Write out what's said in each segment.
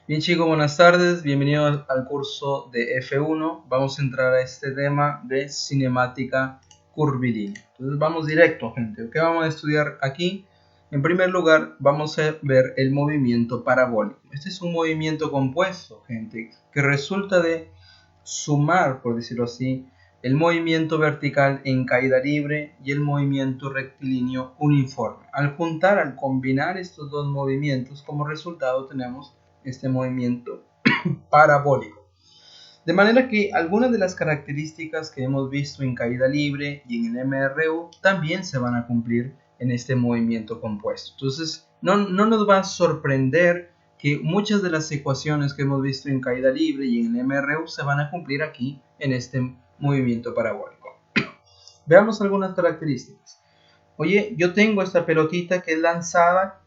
Bien chicos, buenas tardes, bienvenidos al curso de F1. Vamos a entrar a este tema de cinemática curvilínea. Entonces vamos directo, gente. ¿Qué vamos a estudiar aquí? En primer lugar, vamos a ver el movimiento parabólico. Este es un movimiento compuesto, gente, que resulta de sumar, por decirlo así, el movimiento vertical en caída libre y el movimiento rectilíneo uniforme. Al combinar estos dos movimientos, como resultado tenemos este movimiento parabólico. De manera que algunas de las características que hemos visto en caída libre y en el MRU también se van a cumplir en este movimiento compuesto. Entonces, no nos va a sorprender que muchas de las ecuaciones que hemos visto en caída libre y en el MRU se van a cumplir aquí en este movimiento parabólico. Veamos algunas características. Oye, yo tengo esta pelotita que es lanzada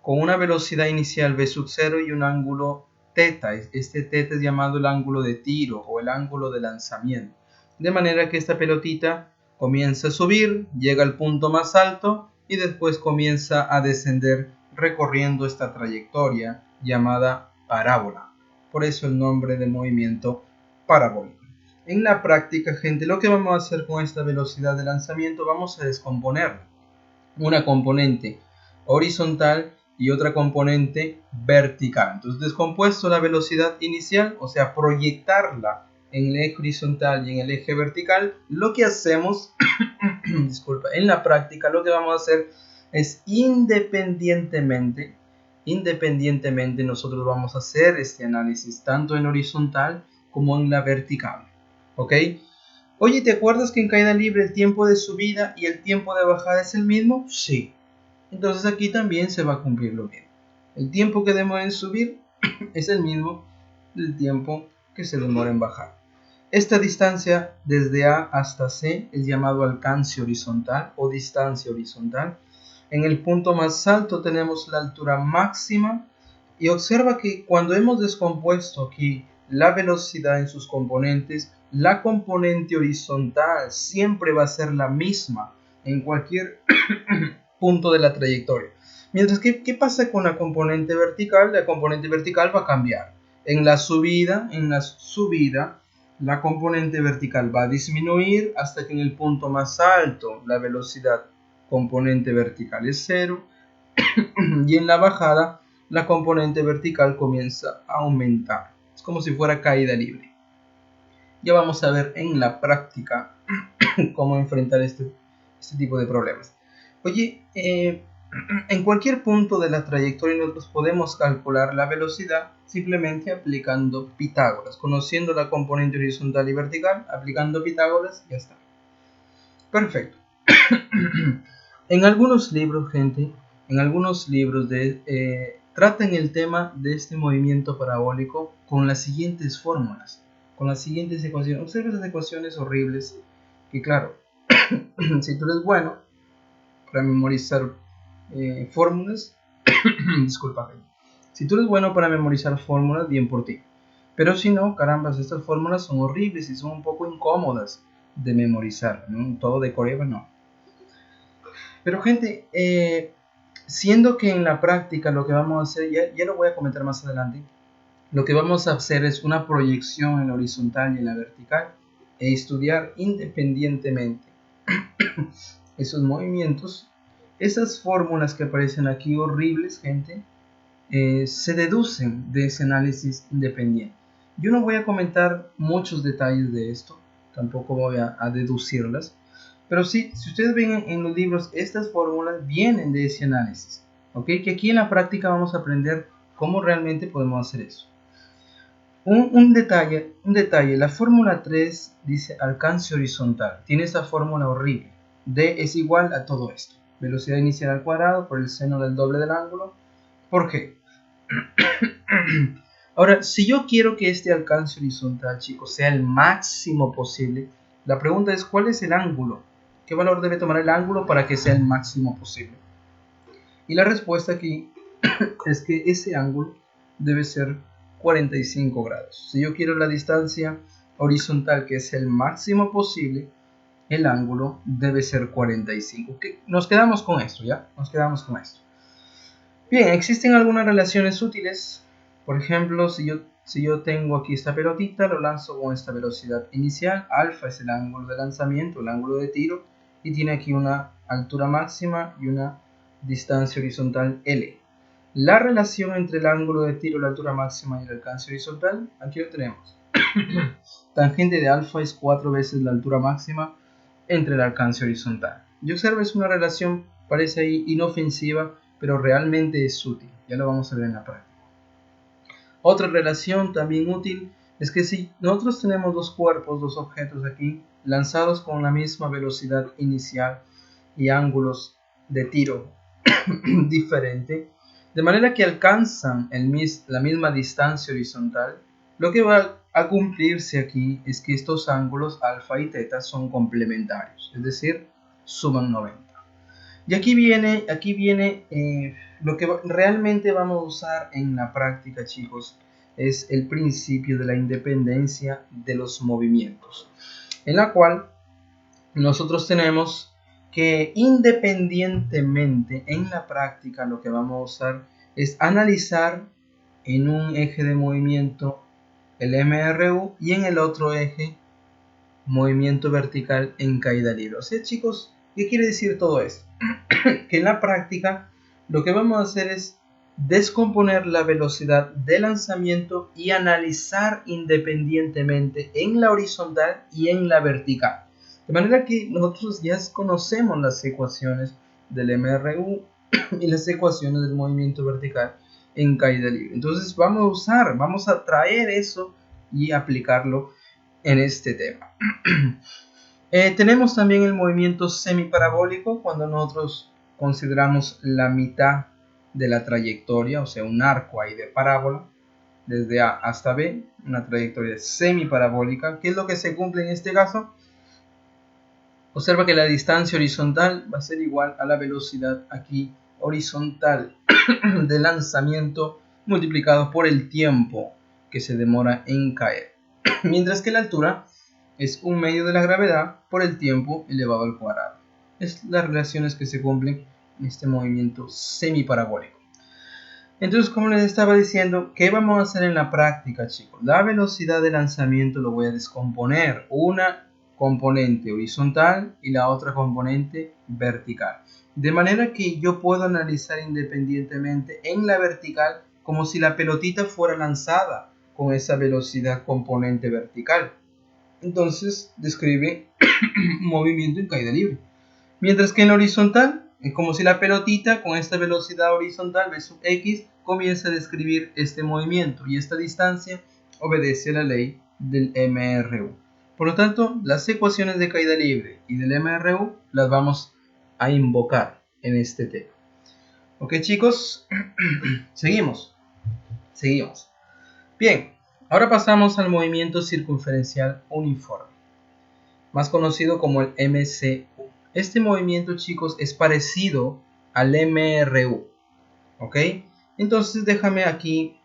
con una velocidad inicial v sub 0 y un ángulo θ. Este θ es llamado el ángulo de tiro o el ángulo de lanzamiento. De manera que esta pelotita comienza a subir, llega al punto más alto y después comienza a descender recorriendo esta trayectoria llamada parábola. Por eso el nombre del movimiento parabólico. En la práctica, gente, lo que vamos a hacer con esta velocidad de lanzamiento, vamos a descomponerla. Una componente horizontal y otra componente vertical. Entonces, descompuesto la velocidad inicial, o sea, proyectarla en el eje horizontal y en el eje vertical, lo que hacemos, disculpa, en la práctica lo que vamos a hacer es independientemente nosotros vamos a hacer este análisis tanto en horizontal como en la vertical. ¿Ok? Oye, ¿te acuerdas que en caída libre el tiempo de subida y el tiempo de bajada es el mismo? Sí. Entonces aquí también se va a cumplir lo mismo. El tiempo que demora en subir es el mismo del tiempo que se demora en bajar. Esta distancia desde A hasta C es llamado alcance horizontal o distancia horizontal. En el punto más alto tenemos la altura máxima y observa que cuando hemos descompuesto aquí la velocidad en sus componentes, la componente horizontal siempre va a ser la misma en cualquier punto de la trayectoria. Mientras que, ¿qué pasa con la componente vertical? La componente vertical va a cambiar. En la subida, la componente vertical va a disminuir hasta que en el punto más alto la velocidad componente vertical es 0 y en la bajada la componente vertical comienza a aumentar. Es como si fuera caída libre. Ya vamos a ver en la práctica cómo enfrentar este tipo de problemas. Oye, en cualquier punto de la trayectoria nosotros podemos calcular la velocidad simplemente aplicando Pitágoras. Conociendo la componente horizontal y vertical, aplicando Pitágoras, ya está. Perfecto. En algunos libros, gente, tratan el tema de este movimiento parabólico con las siguientes fórmulas, con las siguientes ecuaciones. Observa esas ecuaciones horribles que, claro, si tú eres bueno para memorizar fórmulas, disculpa, si tú eres bueno para memorizar fórmulas, bien por ti. Pero si no, carambas, estas fórmulas son horribles y son un poco incómodas de memorizar, ¿no? Todo de Coreva no. Pero gente, siendo que en la práctica lo que vamos a hacer, ya lo voy a comentar más adelante, lo que vamos a hacer es una proyección en la horizontal y en la vertical e estudiar independientemente esos movimientos. Esas fórmulas que aparecen aquí horribles, gente, se deducen de ese análisis independiente. Yo no voy a comentar muchos detalles de esto, tampoco voy a deducirlas, pero sí, si ustedes ven en los libros, estas fórmulas vienen de ese análisis, ¿ok? Que aquí en la práctica vamos a aprender cómo realmente podemos hacer eso. Un detalle, la fórmula 3 dice alcance horizontal, tiene esta fórmula horrible, D es igual a todo esto, velocidad inicial al cuadrado por el seno del doble del ángulo, ¿por qué? Ahora, si yo quiero que este alcance horizontal, chicos, sea el máximo posible, la pregunta es, ¿cuál es el ángulo? ¿Qué valor debe tomar el ángulo para que sea el máximo posible? Y la respuesta aquí es que ese ángulo debe ser 45 grados. Si yo quiero la distancia horizontal que es el máximo posible, el ángulo debe ser 45. Nos quedamos con esto, ¿ya? Nos quedamos con esto. Bien, existen algunas relaciones útiles Por ejemplo, si yo tengo aquí esta pelotita, lo lanzo con esta velocidad inicial. Alfa es el ángulo de lanzamiento, el ángulo de tiro, y tiene aquí una altura máxima y una distancia horizontal L. La relación entre el ángulo de tiro, la altura máxima y el alcance horizontal, aquí lo tenemos. Tangente de alfa es 4 veces la altura máxima entre el alcance horizontal. Y observa, es una relación, parece ahí inofensiva, pero realmente es útil. Ya lo vamos a ver en la práctica. Otra relación también útil es que si nosotros tenemos dos cuerpos, dos objetos aquí, lanzados con la misma velocidad inicial y ángulos de tiro diferente, de manera que alcanzan la misma distancia horizontal, lo que va a cumplirse aquí es que estos ángulos alfa y teta son complementarios, es decir, suman 90. Y aquí viene lo que realmente vamos a usar en la práctica, chicos, es el principio de la independencia de los movimientos, en la cual nosotros tenemos que independientemente en la práctica lo que vamos a usar es analizar en un eje de movimiento el MRU y en el otro eje movimiento vertical en caída libre. O sea, chicos, ¿qué quiere decir todo esto? Que en la práctica lo que vamos a hacer es descomponer la velocidad de lanzamiento y analizar independientemente en la horizontal y en la vertical. De manera que nosotros ya conocemos las ecuaciones del MRU y las ecuaciones del movimiento vertical en caída libre. Entonces vamos a traer eso y aplicarlo en este tema. Tenemos también el movimiento semiparabólico cuando nosotros consideramos la mitad de la trayectoria, o sea, un arco ahí de parábola, desde A hasta B, una trayectoria semiparabólica. ¿Qué es lo que se cumple en este caso? Observa que la distancia horizontal va a ser igual a la velocidad aquí horizontal de lanzamiento multiplicado por el tiempo que se demora en caer. Mientras que la altura es un medio de la gravedad por el tiempo elevado al cuadrado. Es las relaciones que se cumplen en este movimiento semiparabólico. Entonces, como les estaba diciendo, ¿qué vamos a hacer en la práctica, chicos? La velocidad de lanzamiento lo voy a descomponer. Una componente horizontal y la otra componente vertical. De manera que yo puedo analizar independientemente en la vertical como si la pelotita fuera lanzada con esa velocidad componente vertical. Entonces describe movimiento en caída libre. Mientras que en la horizontal es como si la pelotita con esta velocidad horizontal v sub x comienza a describir este movimiento y esta distancia obedece a la ley del MRU. Por lo tanto, las ecuaciones de caída libre y del MRU las vamos a invocar en este tema. Ok, chicos, seguimos. Bien, ahora pasamos al movimiento circunferencial uniforme, más conocido como el MCU. Este movimiento, chicos, es parecido al MRU, ¿ok? Entonces déjame aquí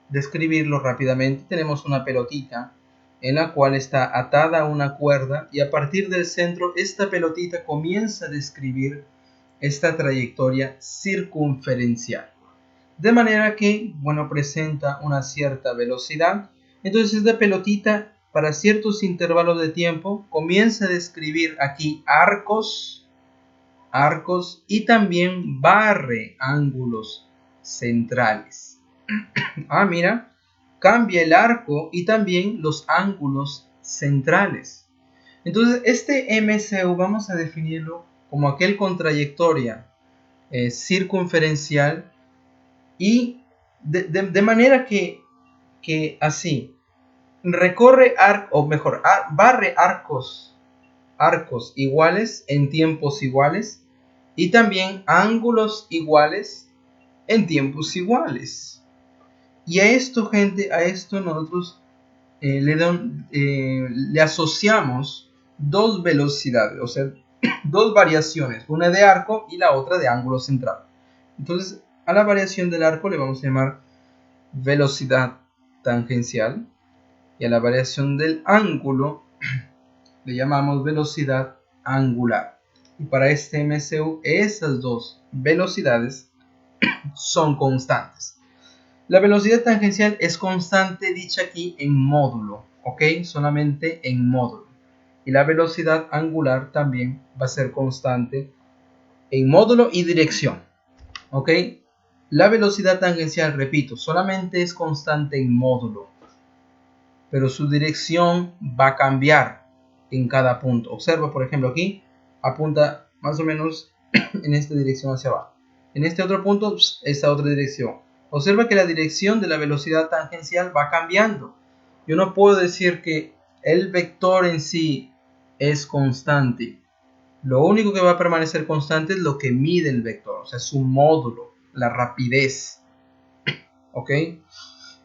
describirlo rápidamente. Tenemos una pelotita en la cual está atada a una cuerda y a partir del centro esta pelotita comienza a describir esta trayectoria circunferencial. De manera que, bueno, presenta una cierta velocidad. Entonces esta pelotita, para ciertos intervalos de tiempo, comienza a describir aquí arcos y también barre ángulos centrales. Mira, cambia el arco y también los ángulos centrales. Entonces este MCU vamos a definirlo como aquel con trayectoria circunferencial y de manera que así recorre barre arcos iguales en tiempos iguales y también ángulos iguales en tiempos iguales. Y a esto, gente, a esto nosotros le asociamos dos velocidades, o sea, dos variaciones, una de arco y la otra de ángulo central. Entonces, a la variación del arco le vamos a llamar velocidad tangencial y a la variación del ángulo le llamamos velocidad angular. Y para este MCU esas dos velocidades son constantes. La velocidad tangencial es constante dicha aquí en módulo, ¿ok? Solamente en módulo. Y la velocidad angular también va a ser constante en módulo y dirección, ¿ok? La velocidad tangencial, repito, solamente es constante en módulo, pero su dirección va a cambiar en cada punto. Observa, por ejemplo, aquí apunta más o menos en esta dirección hacia abajo. En este otro punto, esta otra dirección. Observa que la dirección de la velocidad tangencial va cambiando. Yo no puedo decir que el vector en sí es constante. Lo único que va a permanecer constante es lo que mide el vector, o sea, su módulo, la rapidez. ¿Ok?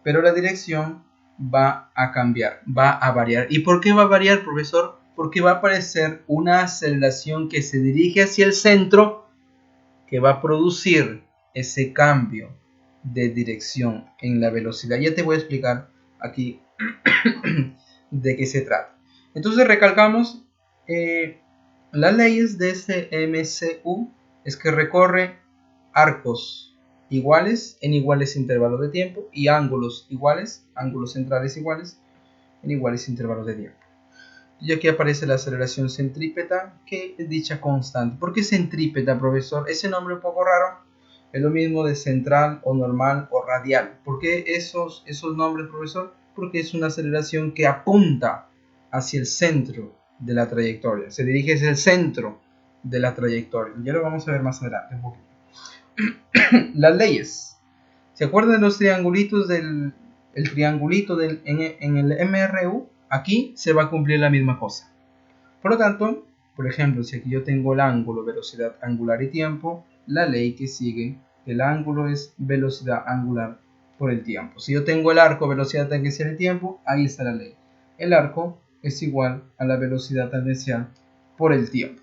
Pero la dirección va a cambiar, va a variar. ¿Y por qué va a variar, profesor? Porque va a aparecer una aceleración que se dirige hacia el centro, que va a producir ese cambio de dirección en la velocidad. Ya te voy a explicar aquí de qué se trata. Entonces recalcamos las leyes de este MCU es que recorre arcos iguales en iguales intervalos de tiempo y ángulos iguales, ángulos centrales iguales en iguales intervalos de tiempo. Y aquí aparece la aceleración centrípeta, que es dicha constante. ¿Por qué centrípeta, profesor? Ese nombre un poco raro. Es lo mismo de central o normal o radial. ¿Por qué esos nombres, profesor? Porque es una aceleración que apunta hacia el centro de la trayectoria. Se dirige hacia el centro de la trayectoria. Ya lo vamos a ver más adelante un poquito. Las leyes. ¿Se acuerdan de los triangulitos en el MRU? Aquí se va a cumplir la misma cosa. Por lo tanto, por ejemplo, si aquí yo tengo el ángulo, velocidad angular y tiempo, la ley que sigue, el ángulo es velocidad angular por el tiempo. Si yo tengo el arco, velocidad tangencial y tiempo, ahí está la ley. El arco es igual a la velocidad tangencial por el tiempo.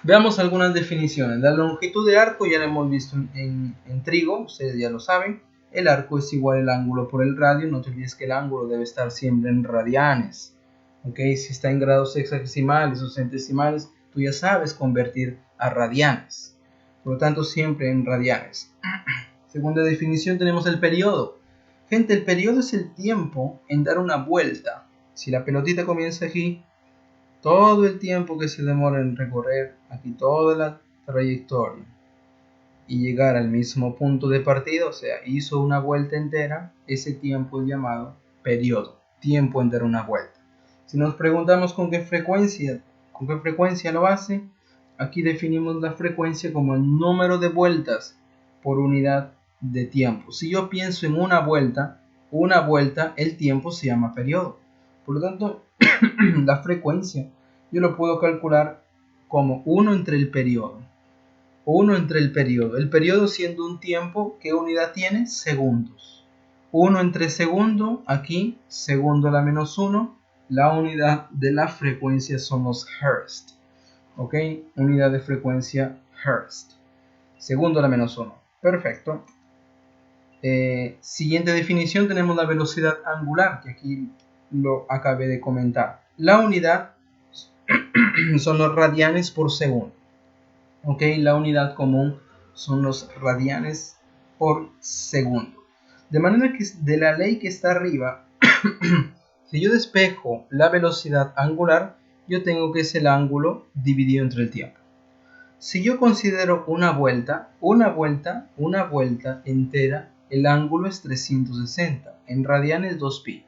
Veamos algunas definiciones. La longitud de arco ya la hemos visto en trigo, ustedes ya lo saben. El arco es igual al ángulo por el radio. No te olvides que el ángulo debe estar siempre en radianes. ¿Okay? Si está en grados sexagesimales o centesimales, tú ya sabes convertir a radianes. Por lo tanto, siempre en radianes. Segunda definición tenemos el periodo. Gente, el periodo es el tiempo en dar una vuelta. Si la pelotita comienza aquí, todo el tiempo que se demora en recorrer aquí toda la trayectoria y llegar al mismo punto de partida, o sea, hizo una vuelta entera, ese tiempo es llamado periodo, tiempo en dar una vuelta. Si nos preguntamos con qué frecuencia lo hace, aquí definimos la frecuencia como el número de vueltas por unidad de tiempo. Si yo pienso en una vuelta, el tiempo se llama periodo. Por lo tanto, la frecuencia yo lo puedo calcular como 1 entre el periodo. 1 entre el periodo. El periodo siendo un tiempo, ¿qué unidad tiene? Segundos. 1 entre segundo, aquí, segundo a la menos 1. La unidad de la frecuencia son los hertz. ¿Ok? Unidad de frecuencia hertz. Segundo a la menos 1. Perfecto. Siguiente definición tenemos la velocidad angular, que aquí lo acabé de comentar. La unidad son los radianes por segundo. Ok, la unidad común son los radianes por segundo. De manera que de la ley que está arriba, si yo despejo la velocidad angular, yo tengo que es el ángulo dividido entre el tiempo. Si yo considero una vuelta entera, el ángulo es 360, en radianes 2pi.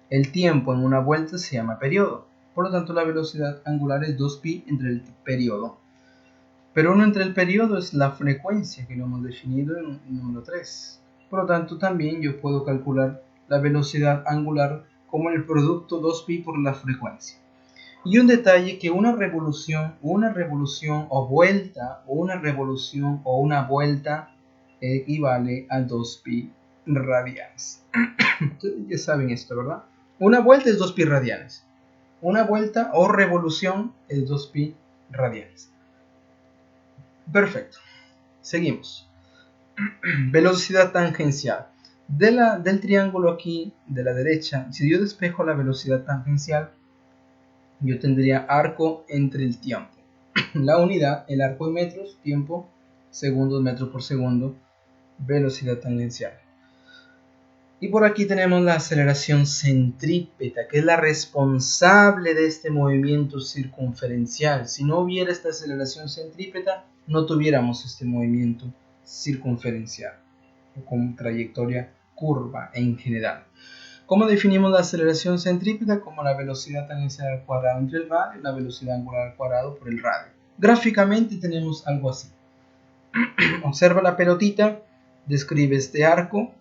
El tiempo en una vuelta se llama periodo, por lo tanto la velocidad angular es 2pi entre el periodo. Pero 1 entre el periodo es la frecuencia que lo hemos definido en el número 3. Por lo tanto también yo puedo calcular la velocidad angular como el producto 2pi por la frecuencia. Y un detalle que una revolución o una vuelta equivale a 2pi radianes. Ustedes ya saben esto, ¿verdad? Una vuelta es 2pi radianes. Una vuelta o revolución es 2pi radianes. Perfecto. Seguimos. Velocidad tangencial. Del triángulo aquí, de la derecha, si yo despejo la velocidad tangencial, yo tendría arco entre el tiempo. La unidad, el arco en metros, tiempo, segundos, metros por segundo, velocidad tangencial. Y por aquí tenemos la aceleración centrípeta, que es la responsable de este movimiento circunferencial. Si no hubiera esta aceleración centrípeta, no tuviéramos este movimiento circunferencial, con trayectoria curva en general. ¿Cómo definimos la aceleración centrípeta? Como la velocidad tangencial al cuadrado entre el radio y la velocidad angular al cuadrado por el radio. Gráficamente tenemos algo así. Observa la pelotita, describe este arco,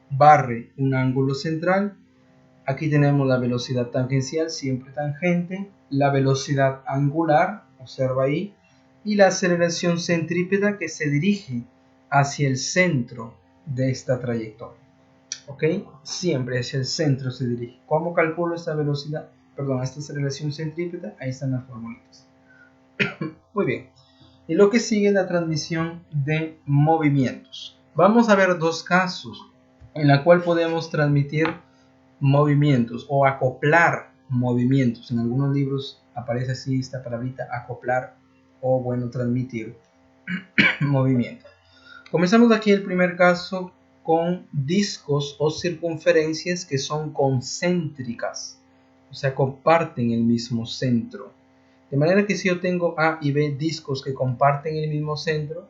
barre un ángulo central. Aquí tenemos la velocidad tangencial, siempre tangente, la velocidad angular, observa ahí, y la aceleración centrípeta que se dirige hacia el centro de esta trayectoria. ¿Ok? Siempre hacia el centro se dirige. ¿Cómo calculo esta velocidad? Perdón, esta aceleración centrípeta. Ahí están las formulitas. Muy bien. Y lo que sigue es la transmisión de movimientos. Vamos a ver dos casos en la cual podemos transmitir movimientos o acoplar movimientos. En algunos libros aparece así esta palabrita, acoplar o bueno, transmitir movimiento. Comenzamos aquí el primer caso con discos o circunferencias que son concéntricas, o sea, comparten el mismo centro. De manera que si yo tengo A y B discos que comparten el mismo centro,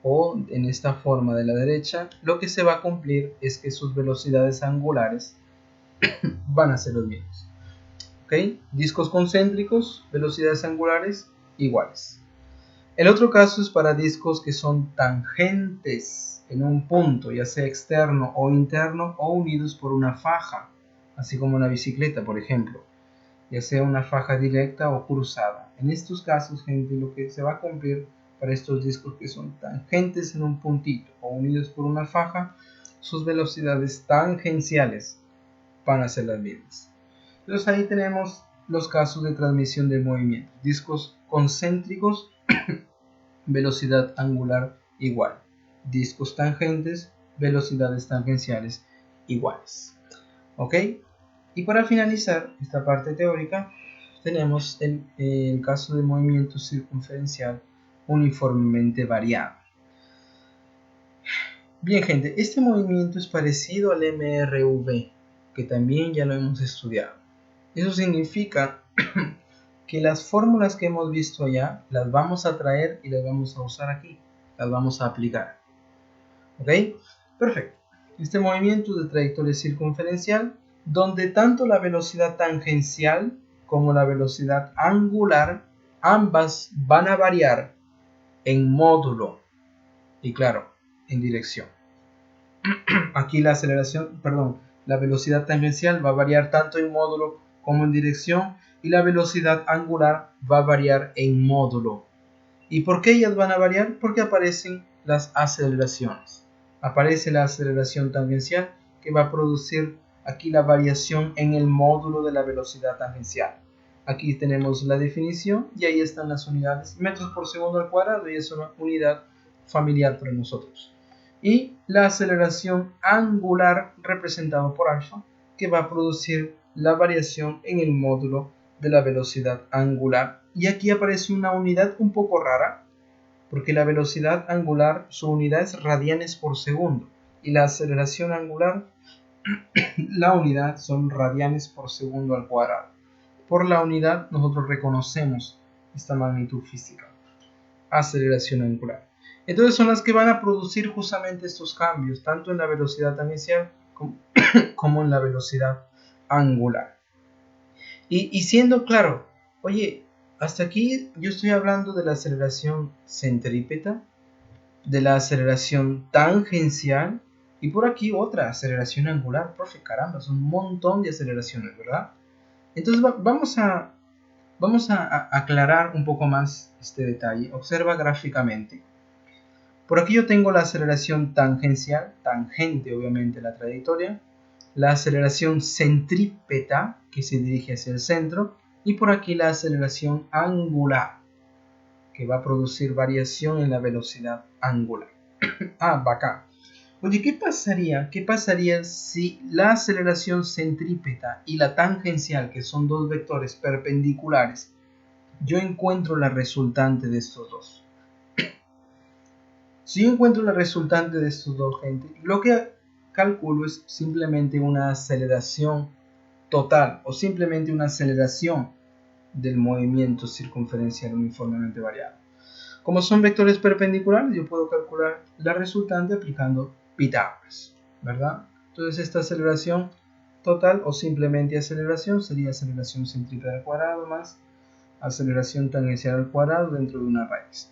o en esta forma de la derecha, lo que se va a cumplir es que sus velocidades angulares van a ser los mismos. ¿Ok? Discos concéntricos, velocidades angulares iguales. El otro caso es para discos que son tangentes en un punto, ya sea externo o interno, o unidos por una faja, así como una bicicleta, por ejemplo, ya sea una faja directa o cruzada. En estos casos, gente, lo que se va a cumplir para estos discos que son tangentes en un puntito o unidos por una faja, sus velocidades tangenciales van a ser las mismas. Entonces ahí tenemos los casos de transmisión de movimiento. Discos concéntricos, velocidad angular igual. Discos tangentes, velocidades tangenciales iguales. ¿Ok? Y para finalizar esta parte teórica, tenemos el caso de movimiento circunferencial uniformemente variable. Bien, gente, este movimiento es parecido al MRV, que también ya lo hemos estudiado. Eso significa que las fórmulas que hemos visto allá las vamos a traer y las vamos a usar aquí, las vamos a aplicar. ¿Ok? Perfecto. Este movimiento de trayectoria circunferencial, donde tanto la velocidad tangencial como la velocidad angular, ambas van a variar en módulo y claro, en dirección. Aquí la aceleración, perdón, la velocidad tangencial va a variar tanto en módulo como en dirección, y la velocidad angular va a variar en módulo. ¿Y por qué ellas van a variar? Porque aparecen las aceleraciones. Aparece la aceleración tangencial que va a producir aquí la variación en el módulo de la velocidad tangencial. Aquí tenemos la definición y ahí están las unidades, metros por segundo al cuadrado, y es una unidad familiar para nosotros. Y la aceleración angular representado por alfa, que va a producir la variación en el módulo de la velocidad angular. Y aquí aparece una unidad un poco rara, porque la velocidad angular, su unidad es radianes por segundo, y la aceleración angular, la unidad son radianes por segundo al cuadrado. Por la unidad nosotros reconocemos esta magnitud física, aceleración angular. Entonces son las que van a producir justamente estos cambios, tanto en la velocidad tangencial como en la velocidad angular. Y siendo claro, oye, hasta aquí yo estoy hablando de la aceleración centrípeta, de la aceleración tangencial, y por aquí otra aceleración angular. Profe, caramba, son un montón de aceleraciones, ¿verdad? Entonces vamos a aclarar un poco más este detalle. Observa gráficamente. Por aquí yo tengo la aceleración tangencial, tangente obviamente la trayectoria, la aceleración centrípeta, que se dirige hacia el centro, y por aquí la aceleración angular, que va a producir variación en la velocidad angular. Ah, bacán. Oye, ¿qué pasaría si la aceleración centrípeta y la tangencial, que son dos vectores perpendiculares, yo encuentro la resultante de estos dos? Si yo encuentro la resultante de estos dos, gente, lo que calculo es simplemente una aceleración total o simplemente una aceleración del movimiento circunferencial uniformemente variable. Como son vectores perpendiculares, yo puedo calcular la resultante aplicando Pitágoras, ¿verdad? Entonces esta aceleración total o simplemente aceleración sería aceleración centrípeta al cuadrado más aceleración tangencial al cuadrado dentro de una raíz.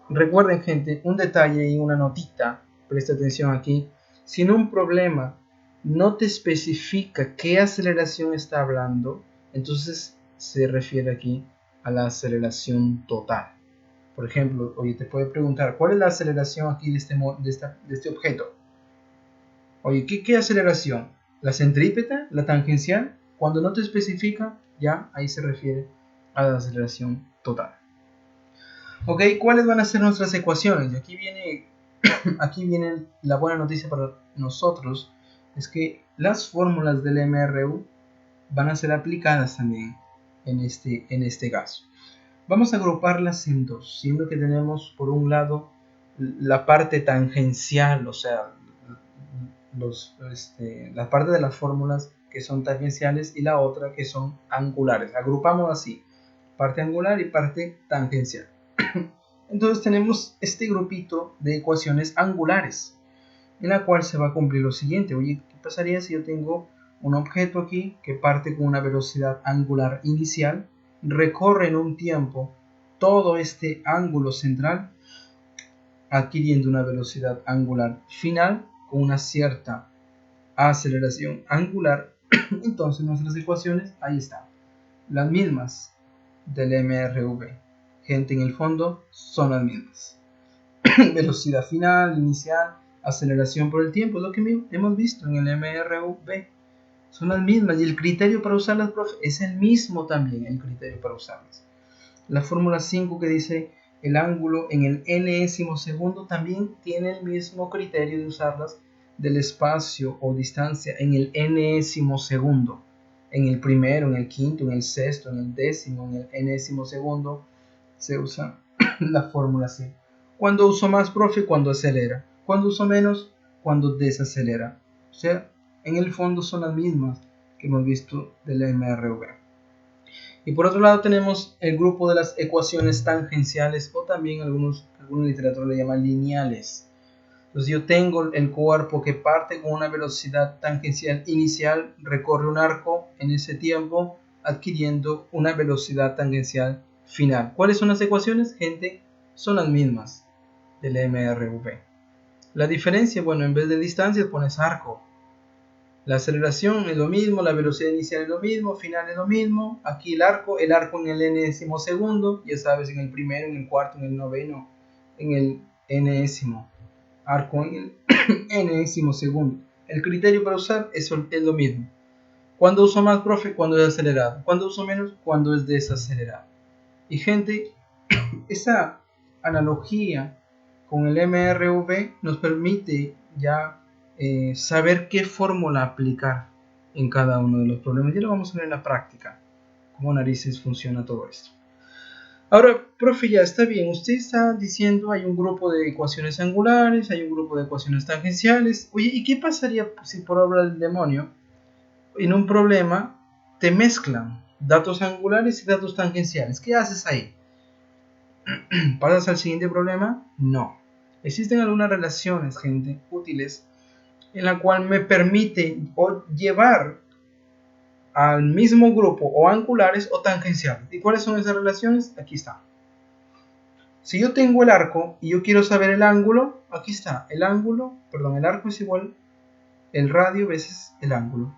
Recuerden, gente, un detalle y una notita, presta atención aquí. Si en un problema no te especifica qué aceleración está hablando, entonces se refiere aquí a la aceleración total. Por ejemplo, oye, te puede preguntar, ¿cuál es la aceleración aquí de este objeto? Oye, ¿qué aceleración? ¿La centrípeta? ¿La tangencial? Cuando no te especifica, ya ahí se refiere a la aceleración total. Ok, ¿cuáles van a ser nuestras ecuaciones? Y aquí viene la buena noticia para nosotros, es que las fórmulas del MRU van a ser aplicadas también en este caso. Vamos a agruparlas en dos, siendo que tenemos por un lado la parte tangencial, o sea, la parte de las fórmulas que son tangenciales y la otra que son angulares. Agrupamos así, parte angular y parte tangencial. Entonces tenemos este grupito de ecuaciones angulares, en la cual se va a cumplir lo siguiente. Oye, ¿qué pasaría si yo tengo un objeto aquí que parte con una velocidad angular inicial, recorre en un tiempo todo este ángulo central, adquiriendo una velocidad angular final con una cierta aceleración angular? Entonces nuestras ecuaciones ahí están, las mismas del MRV. Gente, en el fondo son las mismas. Velocidad final, inicial, aceleración por el tiempo, es lo que hemos visto en el MRV. Son las mismas y el criterio para usarlas, profe, es el mismo también, el criterio para usarlas. La fórmula 5 que dice el ángulo en el enésimo segundo también tiene el mismo criterio de usarlas del espacio o distancia en el enésimo segundo. En el primero, en el quinto, en el sexto, en el décimo, en el enésimo segundo se usa la fórmula 5. Cuando uso más, profe, cuando acelera. Cuando uso menos, cuando desacelera. O sea, en el fondo son las mismas que hemos visto del MRV. Y por otro lado tenemos el grupo de las ecuaciones tangenciales, o también alguna literatura le llama lineales. Entonces yo tengo el cuerpo que parte con una velocidad tangencial inicial, recorre un arco en ese tiempo, adquiriendo una velocidad tangencial final. ¿Cuáles son las ecuaciones, gente? Son las mismas del MRV. La diferencia, bueno, en vez de distancia pones arco. La aceleración es lo mismo, la velocidad inicial es lo mismo, final es lo mismo. Aquí el arco en el enésimo segundo, ya sabes, en el primero, en el cuarto, en el noveno, en el enésimo. Arco en el enésimo segundo. El criterio para usar es lo mismo. ¿Cuándo uso más, profe? Cuando es acelerado. ¿Cuándo uso menos? Cuando es desacelerado. Y gente, esa analogía con el MRV nos permite ya saber qué fórmula aplicar en cada uno de los problemas. Ya lo vamos a ver en la práctica, cómo narices funciona todo esto. Ahora, profe, ya está bien, usted está diciendo hay un grupo de ecuaciones angulares, hay un grupo de ecuaciones tangenciales. Oye, ¿y qué pasaría si por obra del demonio en un problema te mezclan datos angulares y datos tangenciales? ¿Qué haces ahí? ¿Pasas al siguiente problema? No. Existen algunas relaciones, gente, útiles, en la cual me permite llevar al mismo grupo o angulares o tangenciales. ¿Y cuáles son esas relaciones? Aquí está. Si yo tengo el arco y yo quiero saber el ángulo, aquí está. El arco es igual el radio veces el ángulo.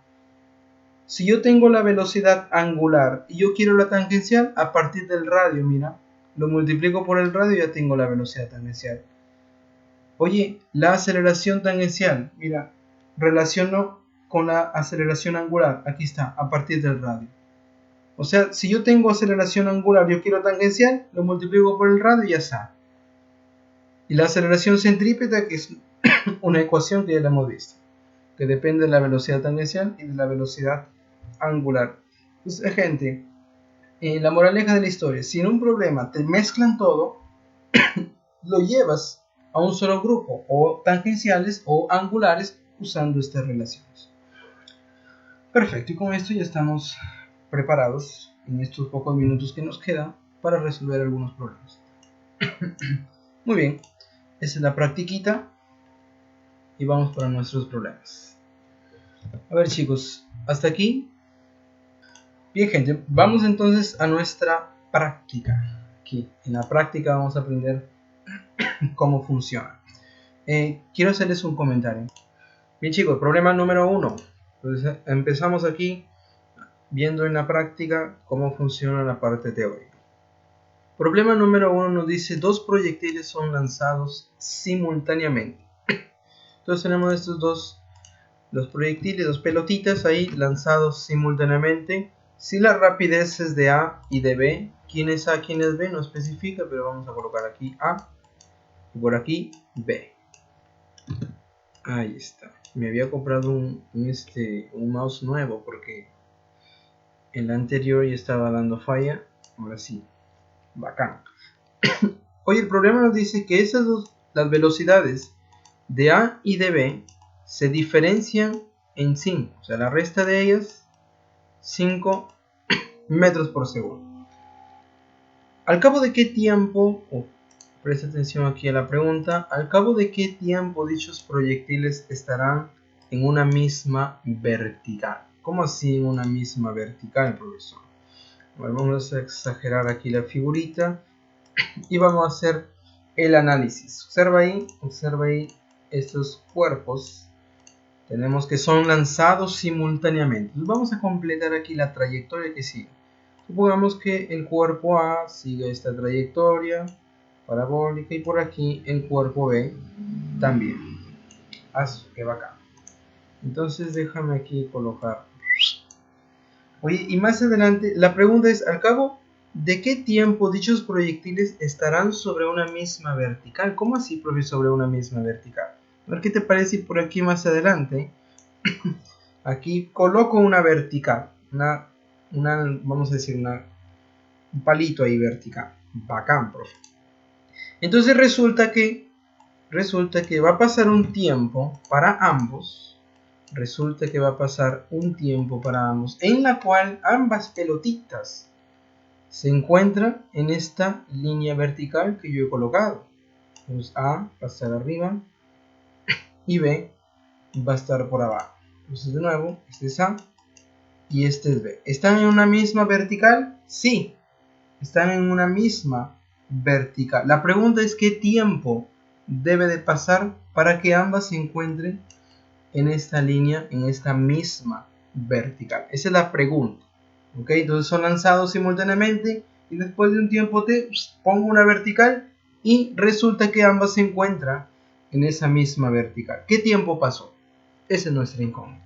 Si yo tengo la velocidad angular y yo quiero la tangencial, a partir del radio, mira, lo multiplico por el radio y ya tengo la velocidad tangencial. Oye, la aceleración tangencial, mira, relaciono con la aceleración angular, aquí está, a partir del radio. O sea, si yo tengo aceleración angular, yo quiero tangencial, lo multiplico por el radio y ya está. Y la aceleración centrípeta, que es una ecuación que ya la hemos visto, que depende de la velocidad tangencial y de la velocidad angular. Entonces, gente, la moraleja de la historia, si en un problema te mezclan todo, lo llevas a un solo grupo, o tangenciales o angulares, usando estas relaciones. Perfecto, y con esto ya estamos preparados en estos pocos minutos que nos quedan para resolver algunos problemas. Muy bien, esa es la practiquita y vamos para nuestros problemas. A ver, chicos, hasta aquí. Bien, gente, vamos entonces a nuestra práctica. Aquí en la práctica vamos a aprender cómo funciona. Quiero hacerles un comentario. Bien, chicos, problema número 1. Entonces, empezamos aquí viendo en la práctica cómo funciona la parte teórica. Problema número 1 nos dice: dos proyectiles son lanzados simultáneamente. Entonces tenemos estos dos proyectiles, dos pelotitas ahí lanzados simultáneamente. Si la rapidez es de A y de B, ¿quién es A, quién es B? No especifica, pero vamos a colocar aquí A y por aquí B. Ahí está. Me había comprado un mouse nuevo porque el anterior ya estaba dando falla. Ahora sí, bacán. Oye, el problema nos dice que las velocidades de A y de B se diferencian en 5, o sea, la resta de ellas 5 metros por segundo. ¿Al cabo de qué tiempo, presta atención aquí a la pregunta, al cabo de qué tiempo dichos proyectiles estarán en una misma vertical? ¿Cómo así en una misma vertical, profesor? Bueno, vamos a exagerar aquí la figurita y vamos a hacer el análisis. Observa ahí estos cuerpos. Tenemos que son lanzados simultáneamente. Entonces vamos a completar aquí la trayectoria que sigue. Supongamos que el cuerpo A sigue esta trayectoria parabólica y por aquí el cuerpo B también. ¡Qué bacán! Entonces déjame aquí colocar. Oye, y más adelante la pregunta es: ¿al cabo de qué tiempo dichos proyectiles estarán sobre una misma vertical? ¿Cómo así, profe, sobre una misma vertical? A ver qué te parece por aquí más adelante. Aquí coloco una vertical, vamos a decir un palito ahí vertical. Bacán, profe. Entonces resulta que va a pasar un tiempo para ambos. Resulta que va a pasar un tiempo para ambos en la cual ambas pelotitas se encuentran en esta línea vertical que yo he colocado. Entonces A va a estar arriba y B va a estar por abajo. Entonces de nuevo, este es A y este es B. ¿Están en una misma vertical? Sí, están en una misma vertical. La pregunta es: ¿qué tiempo debe de pasar para que ambas se encuentren en esta línea, en esta misma vertical? Esa es la pregunta. ¿Ok? Entonces son lanzados simultáneamente y después de un tiempo pongo una vertical y resulta que ambas se encuentran en esa misma vertical. ¿Qué tiempo pasó? Esa es nuestra incógnita.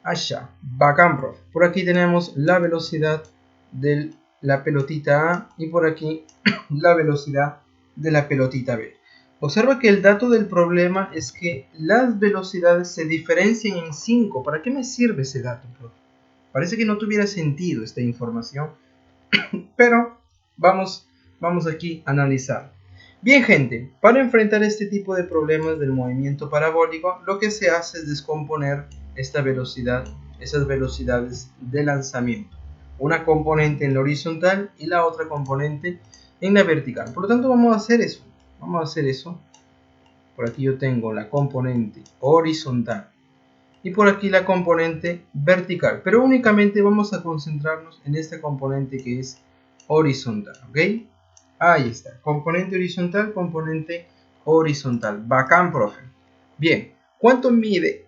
Allá, bacán, profe. Por aquí tenemos la velocidad de la pelotita A y por aquí la velocidad de la pelotita B. Observa que el dato del problema es que las velocidades se diferencian en 5. ¿Para qué me sirve ese dato, profe? Parece que no tuviera sentido esta información, pero vamos aquí a analizar. Bien, gente, para enfrentar este tipo de problemas del movimiento parabólico, lo que se hace es descomponer esta velocidad, esas velocidades de lanzamiento. Una componente en la horizontal y la otra componente en la vertical. Por lo tanto, vamos a hacer eso. Por aquí yo tengo la componente horizontal y por aquí la componente vertical, pero únicamente vamos a concentrarnos en esta componente que es horizontal, ¿ok? Ahí está, componente horizontal, bacán, profe. Bien, ¿cuánto mide?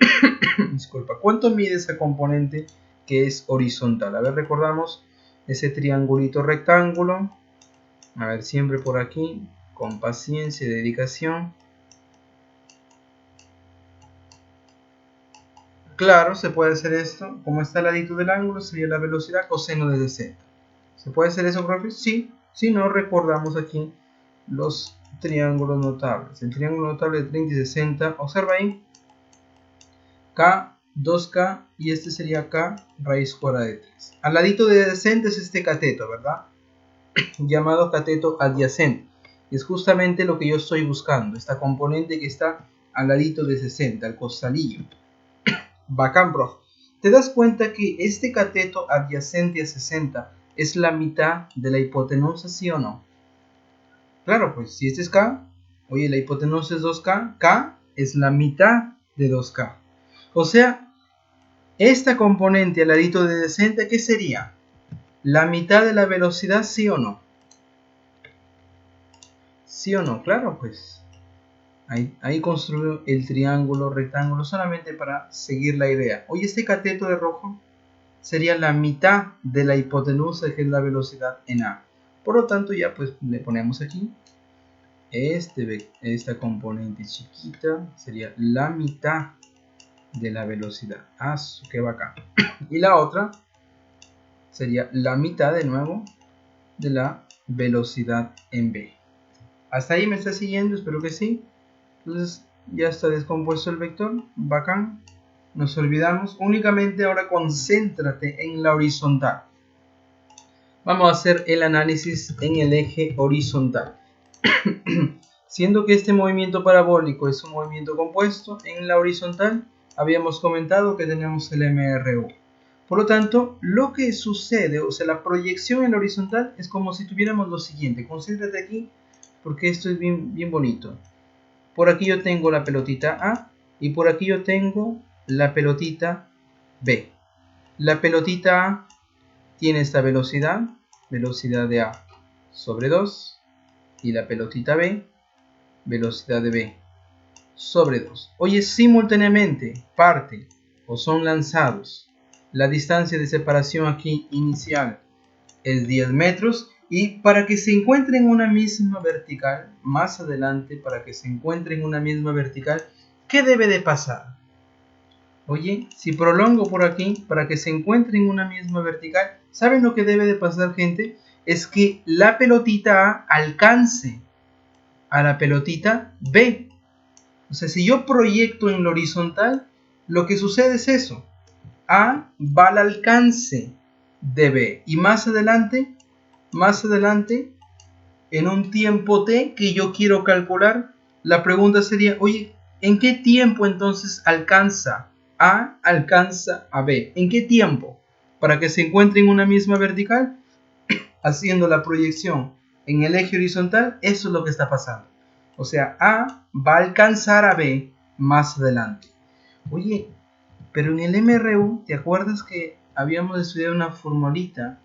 Disculpa, ¿cuánto mide esa componente que es horizontal? A ver, recordamos ese triangulito rectángulo. A ver, siempre por aquí, con paciencia y dedicación. Claro, se puede hacer esto. Como está al ladito del ángulo, sería la velocidad coseno de 60. ¿Se puede hacer eso, profe? Sí. Si no, recordamos aquí los triángulos notables. El triángulo notable de 30 y 60. Observa ahí. K, 2K y este sería K raíz cuadrada de 3. Al ladito de adyacente es este cateto, ¿verdad? Llamado cateto adyacente. Y es justamente lo que yo estoy buscando, esta componente que está al ladito de 60, al costalillo. Bacán, profe. ¿Te das cuenta que este cateto adyacente a 60 es la mitad de la hipotenusa, sí o no? Claro, pues si este es K, oye, la hipotenusa es 2K, K es la mitad de 2K. O sea, esta componente al ladito de 60, ¿qué sería? ¿La mitad de la velocidad, sí o no? ¿Sí o no? Claro, pues. Ahí construyo el triángulo rectángulo solamente para seguir la idea. Oye, este cateto de rojo sería la mitad de la hipotenusa, que es la velocidad en A. Por lo tanto, ya pues le ponemos aquí. Esta componente chiquita sería la mitad de la velocidad. Ah, qué bacán. Y la otra sería la mitad de nuevo de la velocidad en B. ¿Hasta ahí me está siguiendo? Espero que sí. Entonces ya está descompuesto el vector. Bacán. Nos olvidamos. Únicamente ahora concéntrate en la horizontal. Vamos a hacer el análisis en el eje horizontal. Siendo que este movimiento parabólico es un movimiento compuesto, en la horizontal habíamos comentado que tenemos el MRU. Por lo tanto, lo que sucede, o sea, la proyección en la horizontal es como si tuviéramos lo siguiente. Concéntrate aquí porque esto es bien bonito. Por aquí yo tengo la pelotita A y por aquí yo tengo la pelotita B. La pelotita A tiene esta velocidad de A sobre 2, y la pelotita B, velocidad de B sobre 2. Oye, simultáneamente parte o son lanzados. La distancia de separación aquí inicial es 10 metros, y para que se encuentren una misma vertical, más adelante, para que se encuentren una misma vertical, ¿qué debe de pasar? Oye, si prolongo por aquí para que se encuentren una misma vertical, ¿saben lo que debe de pasar, gente? Es que la pelotita A alcance a la pelotita B. O sea, si yo proyecto en la horizontal, lo que sucede es eso. A va al alcance de B. Y más adelante, en un tiempo t que yo quiero calcular, la pregunta sería, oye, ¿en qué tiempo entonces alcanza a B? ¿En qué tiempo? Para que se encuentre en una misma vertical, haciendo la proyección en el eje horizontal, eso es lo que está pasando. O sea, A va a alcanzar a B más adelante. Oye, pero en el MRU, ¿te acuerdas que habíamos estudiado una formulita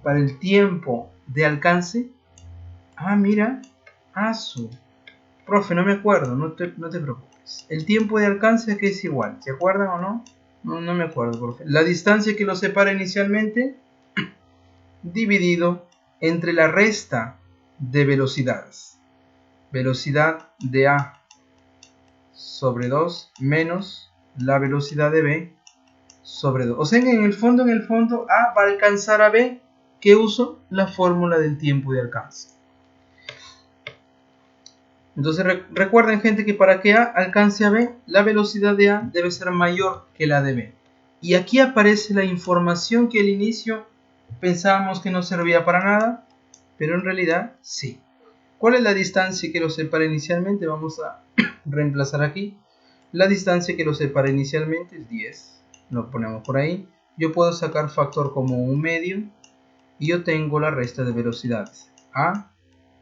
para el tiempo de alcance? Ah, mira, profe, no me acuerdo, no te preocupes. El tiempo de alcance aquí es igual, ¿se acuerdan o no? No me acuerdo, profe. La distancia que los separa inicialmente dividido entre la resta de velocidades. Velocidad de A sobre 2 menos la velocidad de B sobre 2. O sea, en el fondo, A va a alcanzar a B. ¿Qué uso? La fórmula del tiempo de alcance. Entonces recuerden, gente, que para que A alcance a B, la velocidad de A debe ser mayor que la de B. Y aquí aparece la información que al inicio pensábamos que no servía para nada, pero en realidad sí. ¿Cuál es la distancia que los separa inicialmente? Vamos a reemplazar aquí. La distancia que los separa inicialmente es 10. Lo ponemos por ahí. Yo puedo sacar factor como un medio y yo tengo la resta de velocidades. A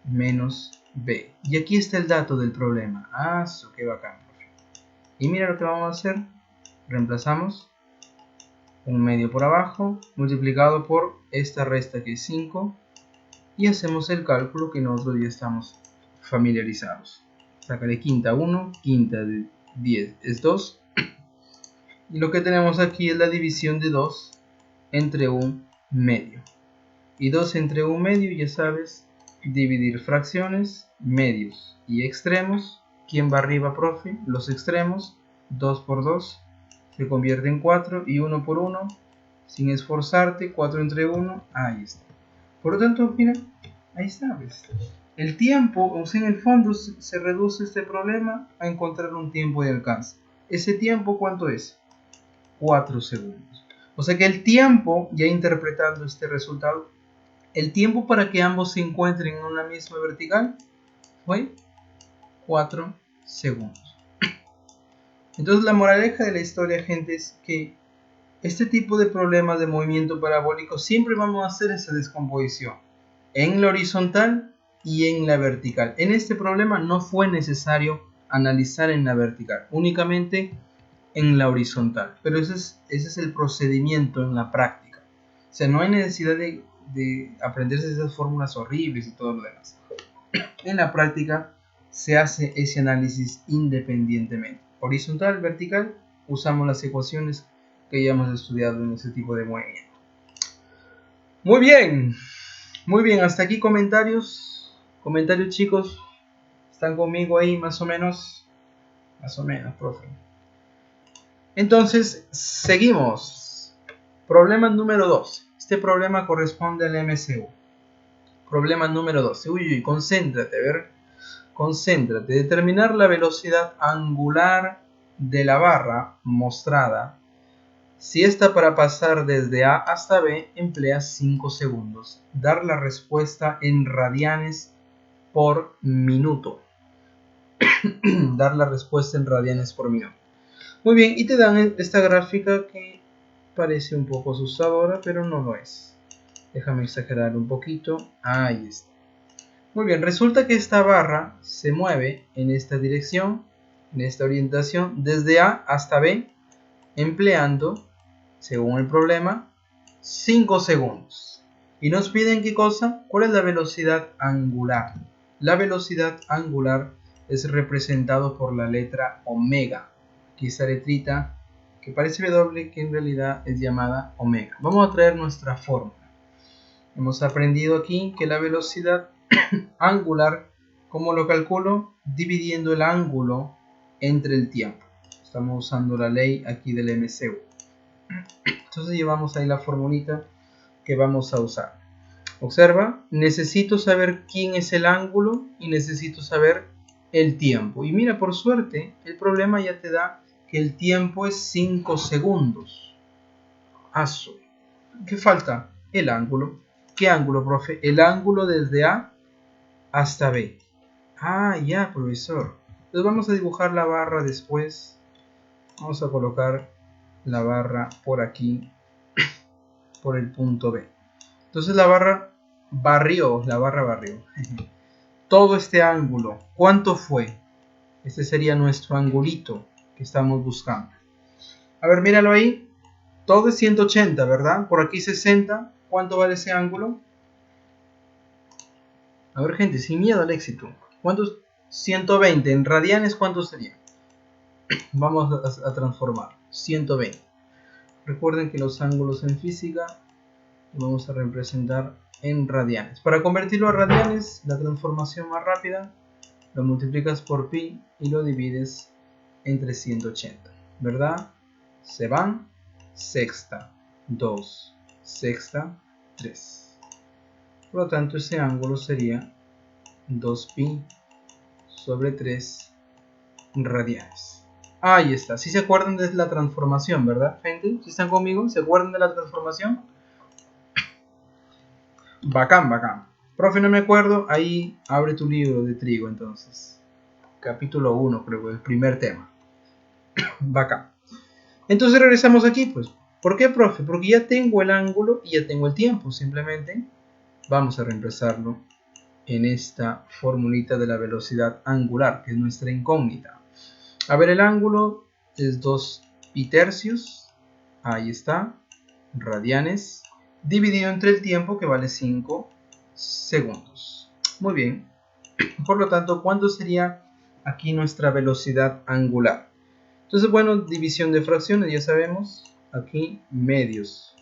menos B. Y aquí está el dato del problema. Qué bacán. Y mira lo que vamos a hacer. Reemplazamos un medio por abajo multiplicado por esta resta que es 5 y hacemos el cálculo que nosotros ya estamos familiarizados. Sacaré quinta 1, quinta de 10 es 2, y lo que tenemos aquí es la división de 2 entre un medio. Y 2 entre un medio, ya sabes, dividir fracciones, medios y extremos. ¿Quién va arriba, profe? Los extremos. 2 por 2 se convierte en 4, y 1 por 1, sin esforzarte, 4 entre 1, ahí está. Por lo tanto, mira, ahí sabes. El tiempo, o sea, en el fondo se reduce este problema a encontrar un tiempo de alcance. ¿Ese tiempo cuánto es? 4 segundos. O sea que el tiempo, ya interpretando este resultado, El tiempo para que ambos se encuentren en una misma vertical fue 4 segundos. Entonces la moraleja de la historia, gente, es que este tipo de problemas de movimiento parabólico siempre vamos a hacer esa descomposición en la horizontal y en la vertical. En este problema no fue necesario analizar en la vertical, únicamente en la horizontal. Pero ese es el procedimiento en la práctica. O sea, no hay necesidad de aprenderse esas fórmulas horribles y todo lo demás. En la práctica se hace ese análisis independientemente. Horizontal, vertical, usamos las ecuaciones que ya hemos estudiado en ese tipo de movimiento. Muy bien, hasta aquí comentarios, chicos, ¿están conmigo ahí más o menos, profe? Entonces, seguimos. Problema número 2. Este problema corresponde al MCU. Problema número 2. Uy, concéntrate, a ver. Concéntrate. Determinar la velocidad angular de la barra mostrada. Si esta para pasar desde A hasta B emplea 5 segundos. Dar la respuesta en radianes por minuto. Dar la respuesta en radianes por minuto. Muy bien, y te dan esta gráfica que parece un poco asustadora, pero no lo es. Déjame exagerar un poquito. Ahí está. Muy bien, resulta que esta barra se mueve en esta dirección, en esta orientación, desde A hasta B, empleando, según el problema, 5 segundos. Y nos piden ¿qué cosa? ¿Cuál es la velocidad angular? La velocidad angular es representado por la letra omega. Aquí esta letrita que parece W, que en realidad es llamada omega. Vamos a traer nuestra fórmula. Hemos aprendido aquí que la velocidad angular, ¿cómo lo calculo? Dividiendo el ángulo entre el tiempo. Estamos usando la ley aquí del MCU. Entonces llevamos ahí la formulita que vamos a usar. Observa, necesito saber quién es el ángulo y necesito saber el tiempo. Y mira, por suerte, el problema ya te da que el tiempo es 5 segundos. Aso. ¿Qué falta? El ángulo. ¿Qué ángulo, profe? El ángulo desde A hasta B. Ah, ya, profesor. Entonces vamos a dibujar la barra después. Vamos a colocar la barra por aquí, por el punto B. Entonces la barra barrió. Todo este ángulo, ¿cuánto fue? Este sería nuestro angulito que estamos buscando. A ver, míralo ahí. Todo es 180, ¿verdad? Por aquí 60. ¿Cuánto vale ese ángulo? A ver, gente, sin miedo al éxito. ¿Cuántos? 120. En radianes, ¿cuánto sería? Vamos a transformar. 120. Recuerden que los ángulos en física los vamos a representar en radianes. Para convertirlo a radianes, la transformación más rápida, lo multiplicas por pi y lo divides entre 180. ¿Verdad? Se van sexta, 2, sexta, 3. Por lo tanto, ese ángulo sería 2pi sobre 3 radianes. Ahí está. Si se acuerdan de la transformación, ¿verdad, gente? ¿Si están conmigo? ¿Se acuerdan de la transformación? Bacán. Profe, no me acuerdo. Ahí abre tu libro de trigo, entonces. Capítulo 1, creo que el primer tema. Bacán. Entonces regresamos aquí, pues. ¿Por qué, profe? Porque ya tengo el ángulo y ya tengo el tiempo. Simplemente vamos a reemplazarlo en esta formulita de la velocidad angular, que es nuestra incógnita. A ver, el ángulo es 2pi tercios. Ahí está. Radianes. Dividido entre el tiempo, que vale 5 segundos. Muy bien. Por lo tanto, ¿cuánto sería aquí nuestra velocidad angular? Entonces, bueno, división de fracciones, ya sabemos. Aquí medios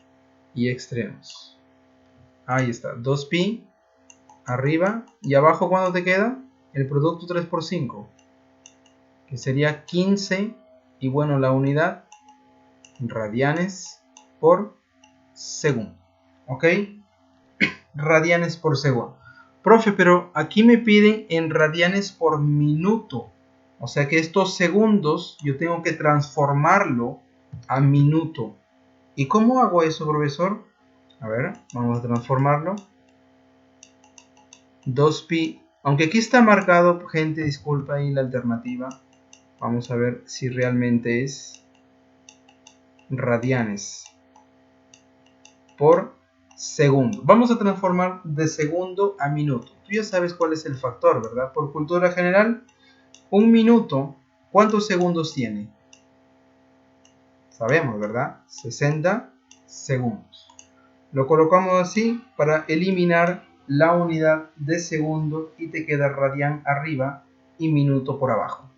y extremos. Ahí está. 2pi arriba y abajo, ¿cuánto te queda? El producto 3 por 5. Que sería 15. Y bueno, la unidad, radianes por segundo. ¿Ok? Radianes por segundo. Profe, pero aquí me piden en radianes por minuto. O sea que estos segundos yo tengo que transformarlo a minuto. ¿Y cómo hago eso, profesor? A ver, vamos a transformarlo. 2pi, aunque aquí está marcado, gente, disculpa ahí la alternativa. Vamos a ver si realmente es radianes por segundo. Vamos a transformar de segundo a minuto. Tú ya sabes cuál es el factor, ¿verdad? Por cultura general, un minuto, ¿cuántos segundos tiene? Sabemos, ¿verdad? 60 segundos. Lo colocamos así para eliminar la unidad de segundo y te queda radian arriba y minuto por abajo.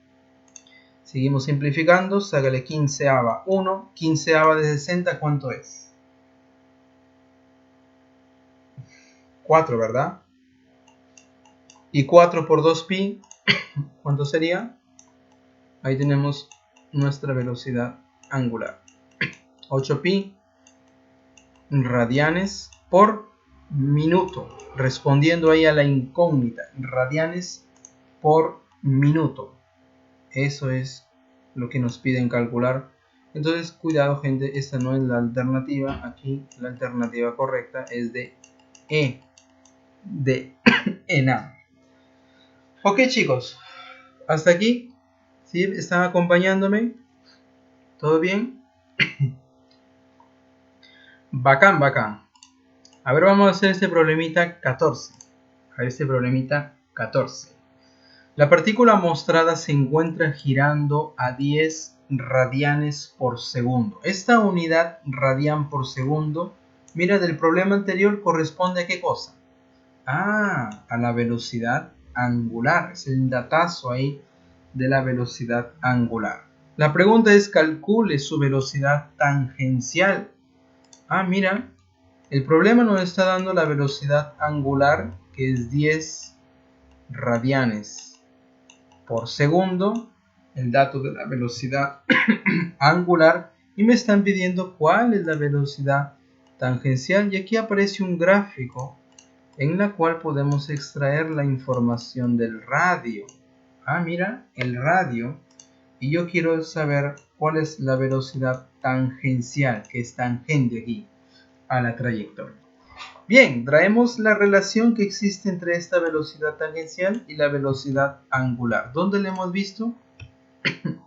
Seguimos simplificando, sácale 15ava 1, 15ava de 60, ¿cuánto es? 4, ¿verdad? Y 4 por 2pi, ¿cuánto sería? Ahí tenemos nuestra velocidad angular. 8pi radianes por minuto, respondiendo ahí a la incógnita, radianes por minuto. Eso es lo que nos piden calcular. Entonces, cuidado, gente, esta no es la alternativa. Aquí la alternativa correcta es de E, de ENA. Ok, chicos, hasta aquí. ¿Sí? ¿Están acompañándome? ¿Todo bien? Bacán, bacán. A ver, vamos a hacer este problemita 14. A ver, este problemita 14. La partícula mostrada se encuentra girando a 10 radianes por segundo. Esta unidad radian por segundo, mira, del problema anterior corresponde a qué cosa. A la velocidad angular. Es el datazo ahí de la velocidad angular. La pregunta es, calcule su velocidad tangencial. Mira, el problema nos está dando la velocidad angular, que es 10 radianes por segundo, el dato de la velocidad angular, y me están pidiendo cuál es la velocidad tangencial, y aquí aparece un gráfico en la cual podemos extraer la información del radio. Mira, el radio, y yo quiero saber cuál es la velocidad tangencial, que es tangente aquí a la trayectoria. Bien, traemos la relación que existe entre esta velocidad tangencial y la velocidad angular. ¿Dónde la hemos visto?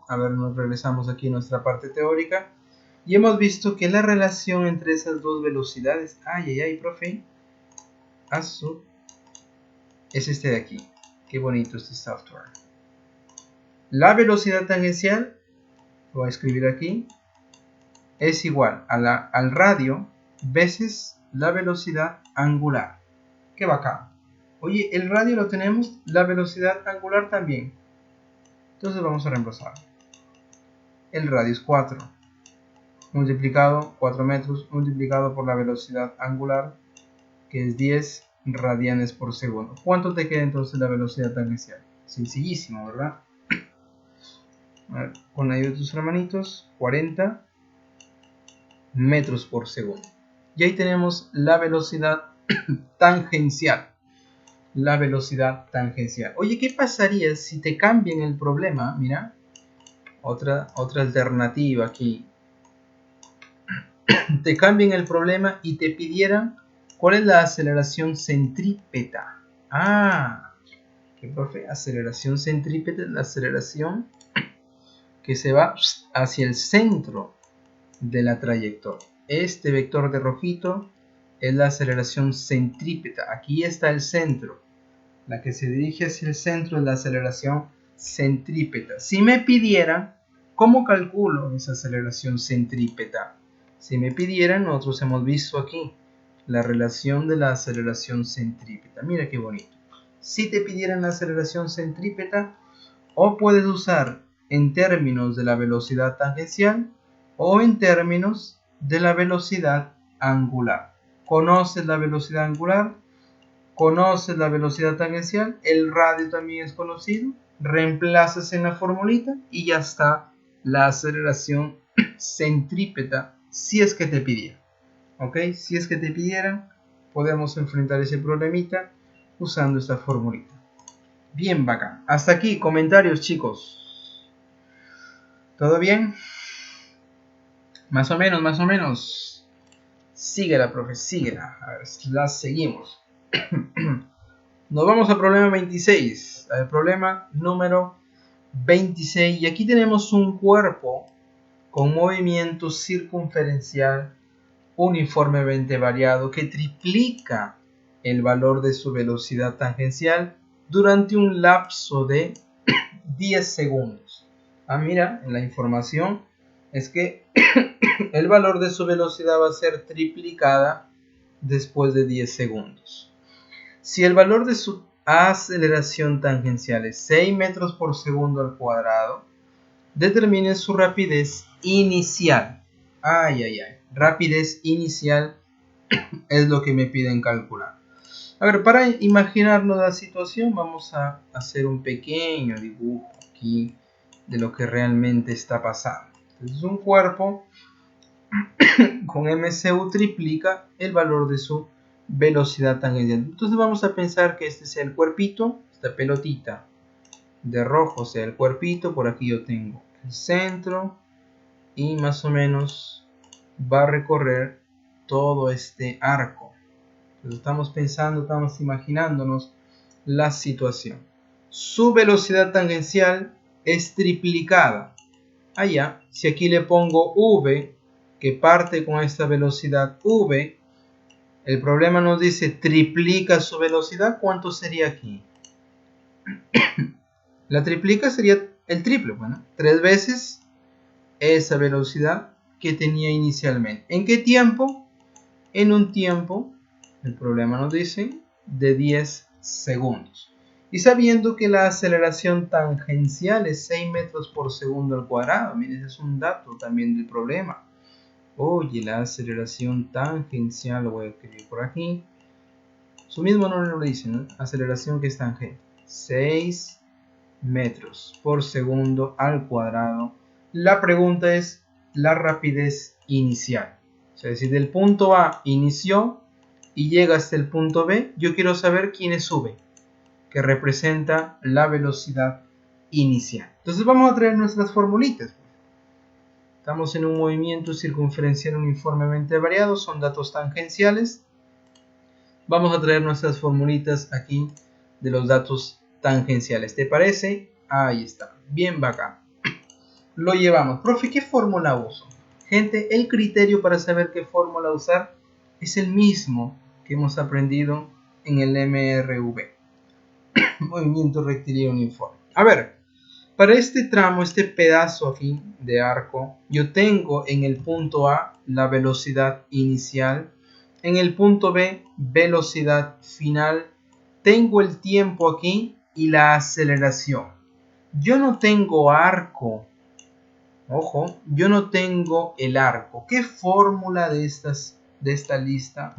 A ver, nos regresamos aquí a nuestra parte teórica. Y hemos visto que la relación entre esas dos velocidades, profe, es este de aquí. Qué bonito este software. La velocidad tangencial, lo voy a escribir aquí, es igual a al radio veces la velocidad angular. Qué bacán. Oye, el radio lo tenemos, la velocidad angular también. Entonces vamos a reemplazar. El radio es 4. Multiplicado, 4 metros, multiplicado por la velocidad angular, que es 10 radianes por segundo. ¿Cuánto te queda entonces la velocidad tangencial? Sencillísimo, ¿verdad? A ver, con la ayuda de tus hermanitos, 40 metros por segundo. Y ahí tenemos la velocidad tangencial. La velocidad tangencial. Oye, ¿qué pasaría si te cambian el problema? Mira, otra alternativa aquí. Te cambian el problema y te pidieran cuál es la aceleración centrípeta. ¿Qué, profe? Aceleración centrípeta es la aceleración que se va hacia el centro de la trayectoria. Este vector de rojito es la aceleración centrípeta. Aquí está el centro. La que se dirige hacia el centro es la aceleración centrípeta. Si me pidieran, ¿cómo calculo esa aceleración centrípeta? Si me pidieran, nosotros hemos visto aquí la relación de la aceleración centrípeta. Mira qué bonito. Si te pidieran la aceleración centrípeta, o puedes usar en términos de la velocidad tangencial o en términos de la velocidad angular. ¿Conoces la velocidad angular? ¿Conoces la velocidad tangencial? El radio también es conocido. Reemplazas en la formulita y ya está la aceleración centrípeta, si es que te pidieran. ¿Ok? Si es que te pidieran, podemos enfrentar ese problemita usando esta formulita. Bien bacán. Hasta aquí, comentarios, chicos. ¿Todo bien? Más o menos, más o menos. Síguela, profe, síguela. A ver, la seguimos. Nos vamos al problema 26. Al problema número 26. Y aquí tenemos un cuerpo con movimiento circunferencial uniformemente variado que triplica el valor de su velocidad tangencial durante un lapso de 10 segundos. Mira, en la información es que el valor de su velocidad va a ser triplicada después de 10 segundos. Si el valor de su aceleración tangencial es 6 metros por segundo al cuadrado, determine su rapidez inicial. Rapidez inicial es lo que me piden calcular. A ver, para imaginarnos la situación, vamos a hacer un pequeño dibujo aquí de lo que realmente está pasando. Entonces, un cuerpo con MCU triplica el valor de su velocidad tangencial. Entonces vamos a pensar que este sea el cuerpito, esta pelotita de rojo sea el cuerpito. Por aquí yo tengo el centro y más o menos va a recorrer todo este arco. Entonces estamos pensando, estamos imaginándonos la situación. Su velocidad tangencial es triplicada. Allá, si aquí le pongo V, que parte con esta velocidad V, el problema nos dice triplica su velocidad. ¿Cuánto sería aquí? La triplica sería el triple, bueno, 3 veces esa velocidad que tenía inicialmente. ¿En qué tiempo? En un tiempo, el problema nos dice, de 10 segundos. Y sabiendo que la aceleración tangencial es 6 metros por segundo al cuadrado, miren, ese es un dato también del problema. Oye, la aceleración tangencial, lo voy a escribir por aquí. Su mismo nombre lo dice, ¿no? Aceleración que es tangente. 6 metros por segundo al cuadrado. La pregunta es la rapidez inicial. O sea, si del punto A inició y llega hasta el punto B, yo quiero saber quién es V, que representa la velocidad inicial. Entonces vamos a traer nuestras formulitas. Estamos en un movimiento circunferencial uniformemente variado, son datos tangenciales. Vamos a traer nuestras formulitas aquí de los datos tangenciales. ¿Te parece? Ahí está, bien bacán. Lo llevamos. Profe, ¿qué fórmula uso? Gente, el criterio para saber qué fórmula usar es el mismo que hemos aprendido en el MRV. Movimiento rectilíneo uniforme. A ver, para este tramo, este pedazo aquí de arco, yo tengo en el punto A la velocidad inicial, en el punto B velocidad final, tengo el tiempo aquí y la aceleración. Yo no tengo arco. Ojo, yo no tengo el arco. ¿Qué fórmula de esta lista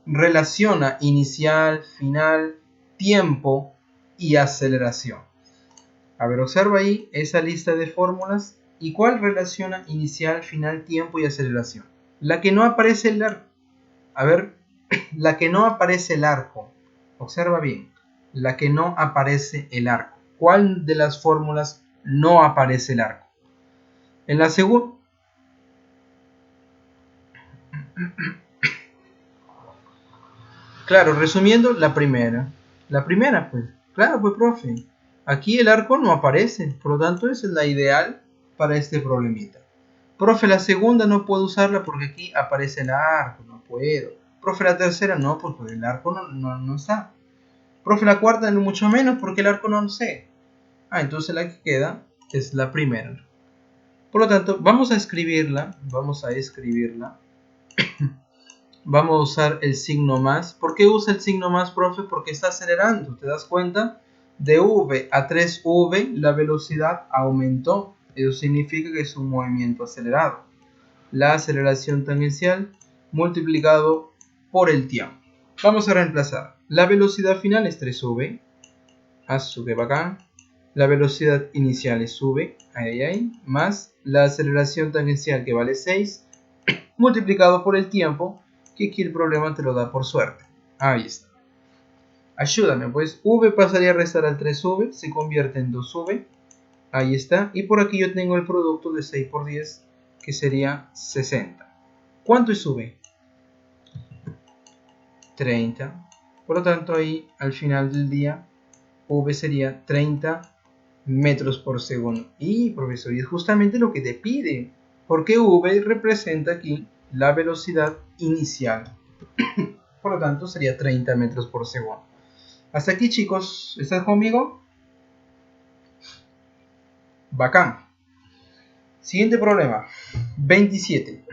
relaciona inicial, final, tiempo y aceleración? A ver, observa ahí esa lista de fórmulas. ¿Y cuál relaciona inicial, final, tiempo y aceleración? La que no aparece el arco. A ver, la que no aparece el arco. Observa bien. La que no aparece el arco. ¿Cuál de las fórmulas no aparece el arco? En la segunda. Claro, resumiendo, la primera. La primera, pues. Claro, pues, profe. Aquí el arco no aparece. Por lo tanto, esa es la ideal para este problemita. Profe, la segunda no puedo usarla porque aquí aparece el arco. No puedo. Profe, la tercera no, porque el arco no está. Profe, la cuarta no mucho menos porque el arco no lo sé. Entonces la que queda es la primera. Por lo tanto, vamos a escribirla. Vamos a usar el signo más. ¿Por qué usa el signo más, profe? Porque está acelerando. ¿Te das cuenta? De V a 3V la velocidad aumentó. Eso significa que es un movimiento acelerado. La aceleración tangencial multiplicado por el tiempo. Vamos a reemplazar. La velocidad final es 3V. Sube bacán. La velocidad inicial es V. Más la aceleración tangencial que vale 6. Multiplicado por el tiempo, que aquí el problema te lo da por suerte. Ahí está. Ayúdame, pues V pasaría a restar al 3V, se convierte en 2V. Ahí está. Y por aquí yo tengo el producto de 6 por 10, que sería 60. ¿Cuánto es V? 30. Por lo tanto, ahí al final del día, V sería 30 metros por segundo. Y, profesor, y es justamente lo que te pide, porque V representa aquí la velocidad inicial. Por lo tanto, sería 30 metros por segundo. Hasta aquí, chicos. ¿Estás conmigo? Bacán. Siguiente problema. 27.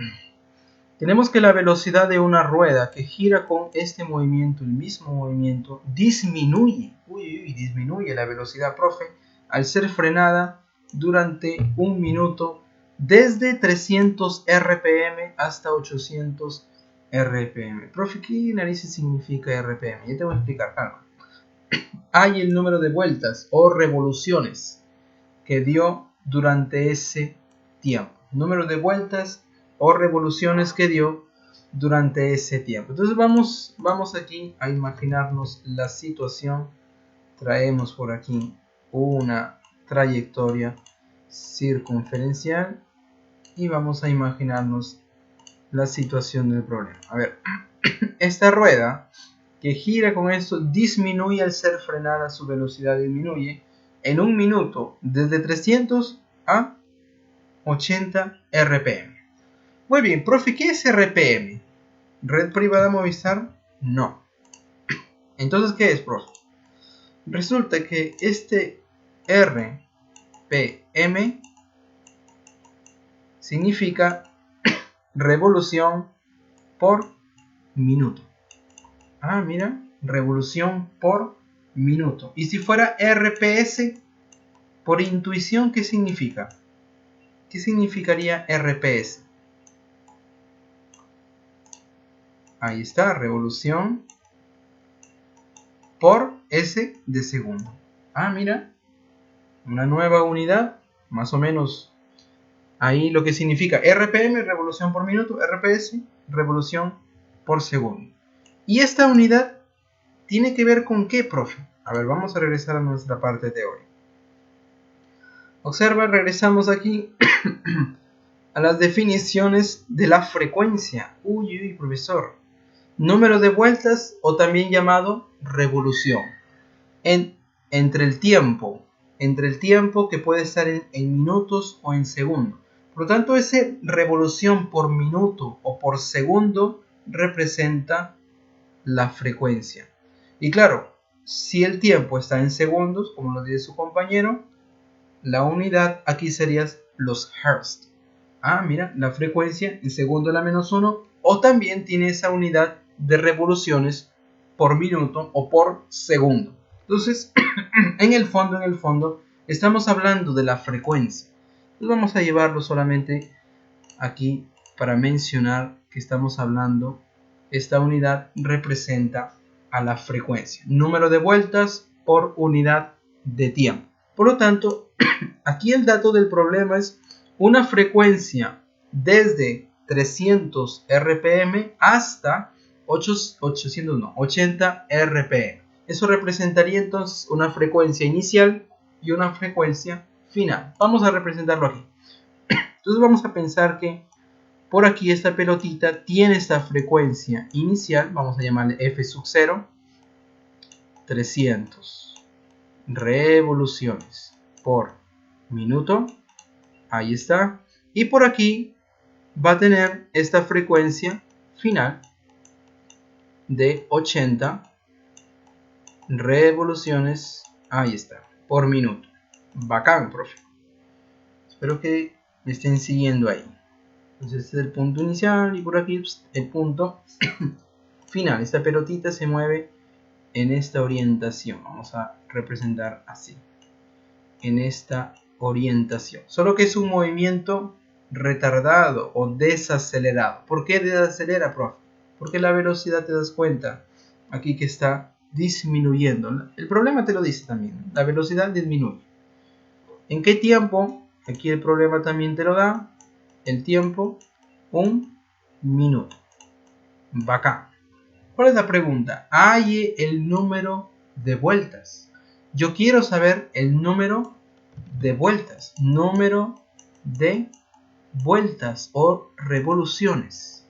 Tenemos que la velocidad de una rueda que gira con este movimiento, el mismo movimiento, disminuye. Disminuye la velocidad, profe, al ser frenada durante un minuto desde 300 RPM hasta 800 RPM. Profe, ¿qué narices significa RPM? Ya te voy a explicar, calma. Hay el número de vueltas o revoluciones que dio durante ese tiempo. Número de vueltas o revoluciones que dio durante ese tiempo. Entonces vamos aquí a imaginarnos la situación. Traemos por aquí una trayectoria circunferencial y vamos a imaginarnos la situación del problema. A ver, esta rueda que gira con esto disminuye al ser frenada, su velocidad disminuye en un minuto desde 300 a 80 RPM. Muy bien, profe, ¿qué es RPM? ¿Red privada Movistar? No. Entonces, ¿qué es, profe? Resulta que este RPM significa revolución por minuto. Ah, mira, revolución por minuto. Y si fuera RPS, por intuición, ¿qué significa? ¿Qué significaría RPS? Ahí está, revolución por S de segundo. Ah, mira, una nueva unidad, más o menos. Ahí lo que significa RPM, revolución por minuto, RPS, revolución por segundo. ¿Y esta unidad tiene que ver con qué, profe? A ver, vamos a regresar a nuestra parte teórica. Observa, regresamos aquí a las definiciones de la frecuencia. Uy, profesor. Número de vueltas o también llamado revolución. Entre el tiempo que puede estar en minutos o en segundos. Por lo tanto, ese revolución por minuto o por segundo representa la frecuencia. Y claro, si el tiempo está en segundos, como lo dice su compañero, la unidad aquí serían los hertz. Ah, mira, la frecuencia en segundo a la menos 1, o también tiene esa unidad de revoluciones por minuto o por segundo. Entonces, en el fondo, estamos hablando de la frecuencia. Entonces vamos a llevarlo solamente aquí para mencionar que estamos hablando, esta unidad representa a la frecuencia. Número de vueltas por unidad de tiempo. Por lo tanto, aquí el dato del problema es una frecuencia desde 300 RPM hasta 80 RPM. Eso representaría entonces una frecuencia inicial y una frecuencia final. Vamos a representarlo aquí. Entonces vamos a pensar que por aquí esta pelotita tiene esta frecuencia inicial. Vamos a llamarle F sub 0. 300 revoluciones por minuto. Ahí está. Y por aquí va a tener esta frecuencia final de 80 revoluciones. Ahí está, por minuto. Bacán, profe. Espero que me estén siguiendo ahí. Entonces este es el punto inicial y por aquí el punto final. Esta pelotita se mueve en esta orientación. Vamos a representar así. En esta orientación. Solo que es un movimiento retardado o desacelerado. ¿Por qué desacelera, profe? Porque la velocidad, te das cuenta aquí que está disminuyendo. El problema te lo dice también. La velocidad disminuye. ¿En qué tiempo? Aquí el problema también te lo da. El tiempo, 1 minuto. Bacán. ¿Cuál es la pregunta? Hay el número de vueltas. Yo quiero saber el número de vueltas. Número de vueltas o revoluciones.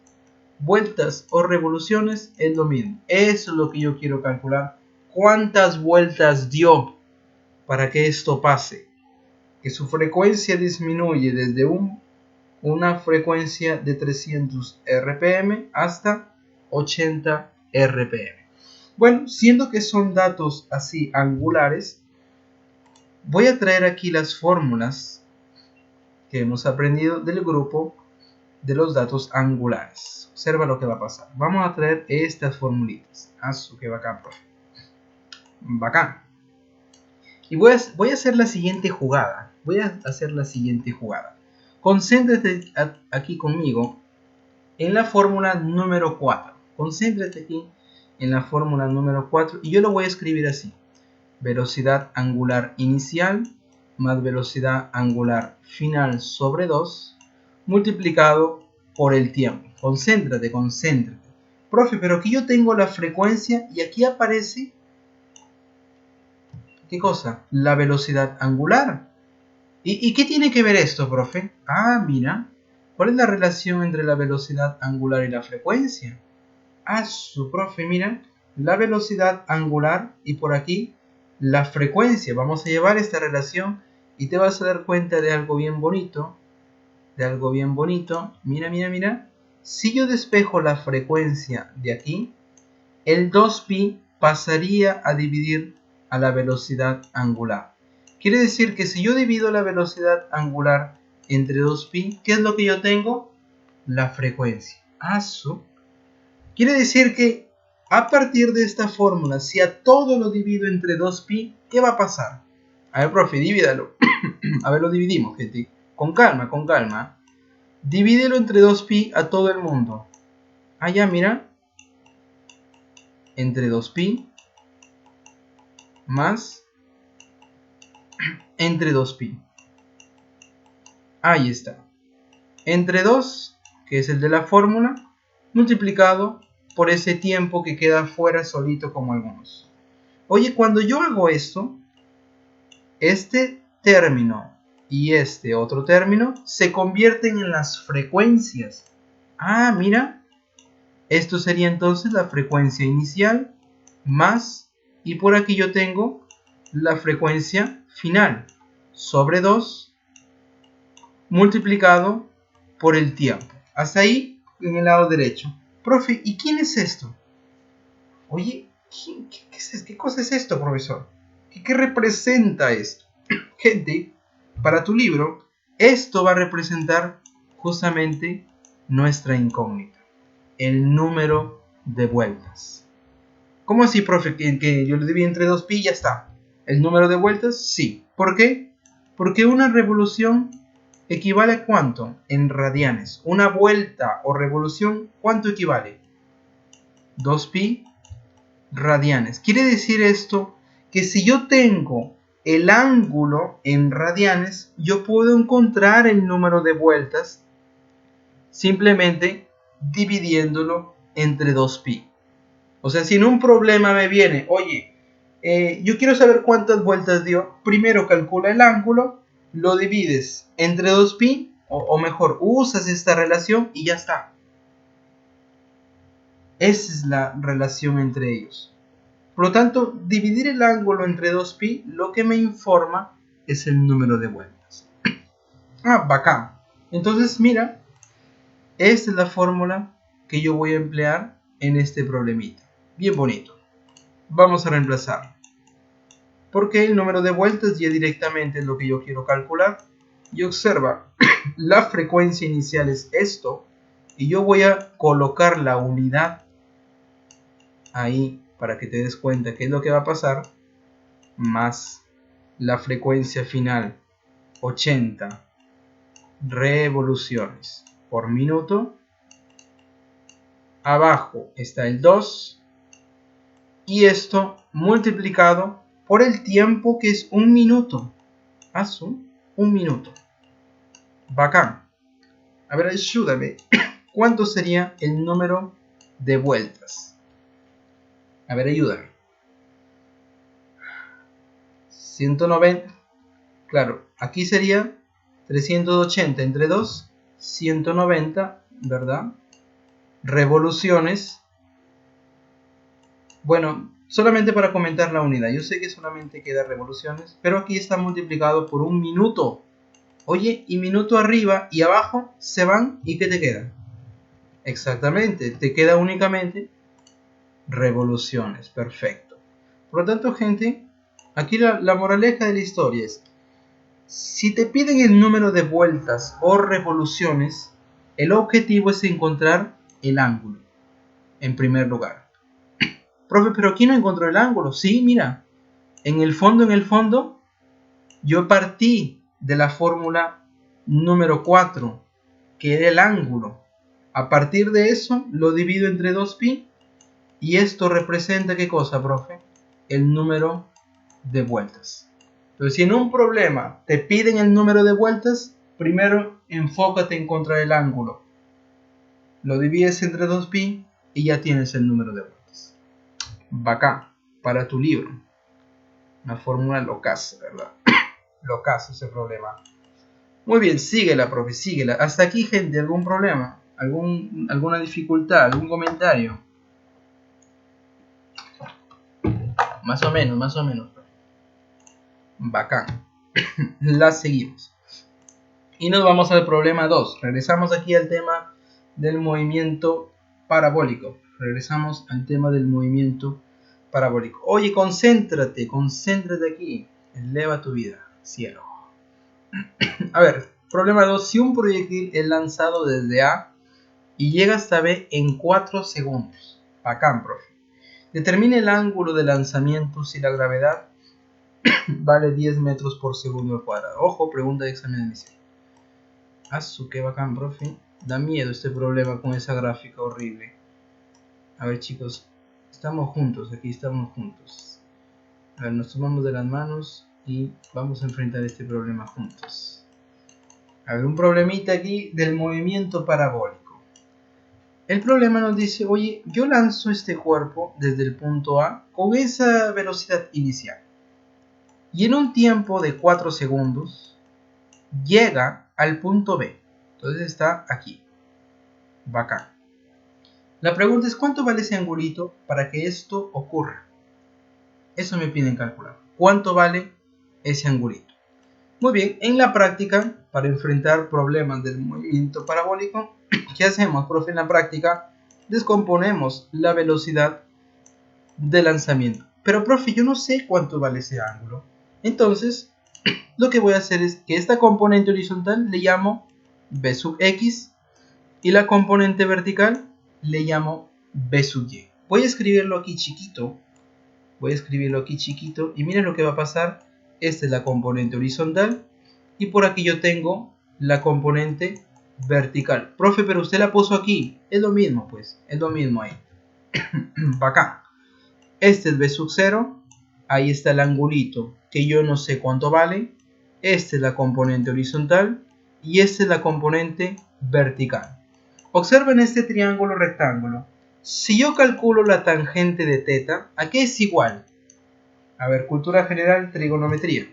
vueltas o revoluciones es lo mismo. Eso es lo que yo quiero calcular. ¿Cuántas vueltas dio para que esto pase? Que su frecuencia disminuye desde una frecuencia de 300 RPM hasta 80 RPM. Bueno, siendo que son datos así angulares, voy a traer aquí las fórmulas que hemos aprendido del grupo de los datos angulares. Observa lo que va a pasar. Vamos a traer estas formulitas. ¡Qué bacán, profe! Bacán. Y voy a hacer la siguiente jugada. Concéntrate aquí conmigo en la fórmula número 4. Concéntrate aquí en la fórmula número 4 y yo lo voy a escribir así. Velocidad angular inicial más velocidad angular final sobre 2 multiplicado por el tiempo. Concéntrate. Profe, pero aquí yo tengo la frecuencia y aquí aparece... ¿Qué cosa? La velocidad angular. ¿Y qué tiene que ver esto, profe? Mira. ¿Cuál es la relación entre la velocidad angular y la frecuencia? Profe, mira. La velocidad angular y por aquí la frecuencia. Vamos a llevar esta relación y te vas a dar cuenta de algo bien bonito. Mira. Si yo despejo la frecuencia de aquí, el 2pi pasaría a dividir a la velocidad angular. Quiere decir que si yo divido la velocidad angular entre 2pi, ¿qué es lo que yo tengo? La frecuencia. Quiere decir que a partir de esta fórmula, si a todo lo divido entre 2pi, ¿qué va a pasar? A ver, profe, divídalo. A ver, lo dividimos, gente. Con calma. Divídelo entre 2pi a todo el mundo. Ya, mira. Entre 2pi más entre 2pi. Ahí está. Entre 2, que es el de la fórmula, multiplicado por ese tiempo que queda fuera solito como algunos. Oye, cuando yo hago esto, este término y este otro término se convierten en las frecuencias. Mira. Esto sería entonces la frecuencia inicial más, y por aquí yo tengo la frecuencia final, sobre 2 multiplicado por el tiempo. Hasta ahí en el lado derecho. Profe, ¿y quién es esto? Oye, ¿qué cosa es esto, profesor? ¿Qué representa esto? Gente, para tu libro, esto va a representar justamente nuestra incógnita. El número de vueltas. ¿Cómo así, profe? ¿Que yo lo divido entre 2pi y ya está? ¿El número de vueltas? Sí. ¿Por qué? Porque una revolución equivale a ¿cuánto? En radianes. Una vuelta o revolución, ¿cuánto equivale? 2pi radianes. Quiere decir esto que si yo tengo el ángulo en radianes, yo puedo encontrar el número de vueltas simplemente dividiéndolo entre 2pi. O sea, si en un problema me viene, oye, yo quiero saber cuántas vueltas dio, primero calcula el ángulo, lo divides entre 2pi, o mejor, usas esta relación y ya está. Esa es la relación entre ellos. Por lo tanto, dividir el ángulo entre 2pi, lo que me informa es el número de vueltas. Bacán. Entonces, mira, esta es la fórmula que yo voy a emplear en este problemita. Bien bonito. Vamos a reemplazar. Porque el número de vueltas ya directamente es lo que yo quiero calcular. Y observa, la frecuencia inicial es esto. Y yo voy a colocar la unidad ahí para que te des cuenta qué es lo que va a pasar. Más la frecuencia final, 80 revoluciones por minuto. Abajo está el 2 y esto multiplicado por el tiempo, que es 1 minuto. Un minuto. Bacán. A ver, ayúdame. ¿Cuánto sería el número de vueltas? A ver, ayúdame. 190. Claro, aquí sería 380 entre 2, 190, ¿verdad? revoluciones. Bueno, solamente para comentar la unidad. Yo sé que solamente queda revoluciones, pero aquí está multiplicado por un minuto. Oye, y minuto arriba y abajo se van, ¿y qué te queda? Exactamente, te queda únicamente revoluciones. Perfecto. Por lo tanto, gente, aquí la moraleja de la historia es: si te piden el número de vueltas o revoluciones, el objetivo es encontrar el ángulo, en primer lugar. Profe, pero aquí no encontró el ángulo. Sí, mira, en el fondo, yo partí de la fórmula número 4, que era el ángulo. A partir de eso, lo divido entre 2pi, y esto representa, ¿qué cosa, profe? El número de vueltas. Entonces, si en un problema te piden el número de vueltas, primero enfócate en encontrar el ángulo. Lo divides entre 2pi y ya tienes el número de vueltas. Bacán, para tu libro. Una fórmula locaza, ¿verdad? Locazo ese problema. Muy bien, síguela, profe, síguela. Hasta aquí, gente, ¿algún problema? ¿Alguna dificultad? ¿Algún comentario? Más o menos. Bacán. La seguimos. Y nos vamos al problema 2. Regresamos aquí al tema del movimiento parabólico. Oye, concéntrate aquí. Eleva tu vida, cielo. A ver, problema 2. Si un proyectil es lanzado desde A y llega hasta B en 4 segundos. Bacán, profe. Determine el ángulo de lanzamiento si la gravedad vale 10 metros por segundo al cuadrado. Ojo, pregunta de examen de admisión. Qué bacán, profe. Da miedo este problema con esa gráfica horrible. A ver, chicos, estamos juntos. A ver, nos tomamos de las manos y vamos a enfrentar este problema juntos. A ver, un problemita aquí del movimiento parabólico. El problema nos dice, oye, yo lanzo este cuerpo desde el punto A con esa velocidad inicial. Y en un tiempo de 4 segundos llega al punto B. Entonces está aquí. Bacán. La pregunta es, ¿cuánto vale ese angulito para que esto ocurra? Eso me piden calcular. ¿Cuánto vale ese angulito? Muy bien, en la práctica, para enfrentar problemas del movimiento parabólico, ¿qué hacemos, profe? En la práctica, descomponemos la velocidad de lanzamiento. Pero, profe, yo no sé cuánto vale ese ángulo. Entonces, lo que voy a hacer es que esta componente horizontal le llamo B sub X y la componente vertical le llamo B sub Y. Voy a escribirlo aquí chiquito. Y miren lo que va a pasar. Esta es la componente horizontal y por aquí yo tengo la componente vertical. Profe, pero usted la puso aquí. Es lo mismo, pues. Es lo mismo ahí. Acá. Este es B sub 0. Ahí está el angulito que yo no sé cuánto vale. Esta es la componente horizontal y esta es la componente vertical. Observen este triángulo rectángulo. Si yo calculo la tangente de θ, ¿a qué es igual? A ver, cultura general, trigonometría.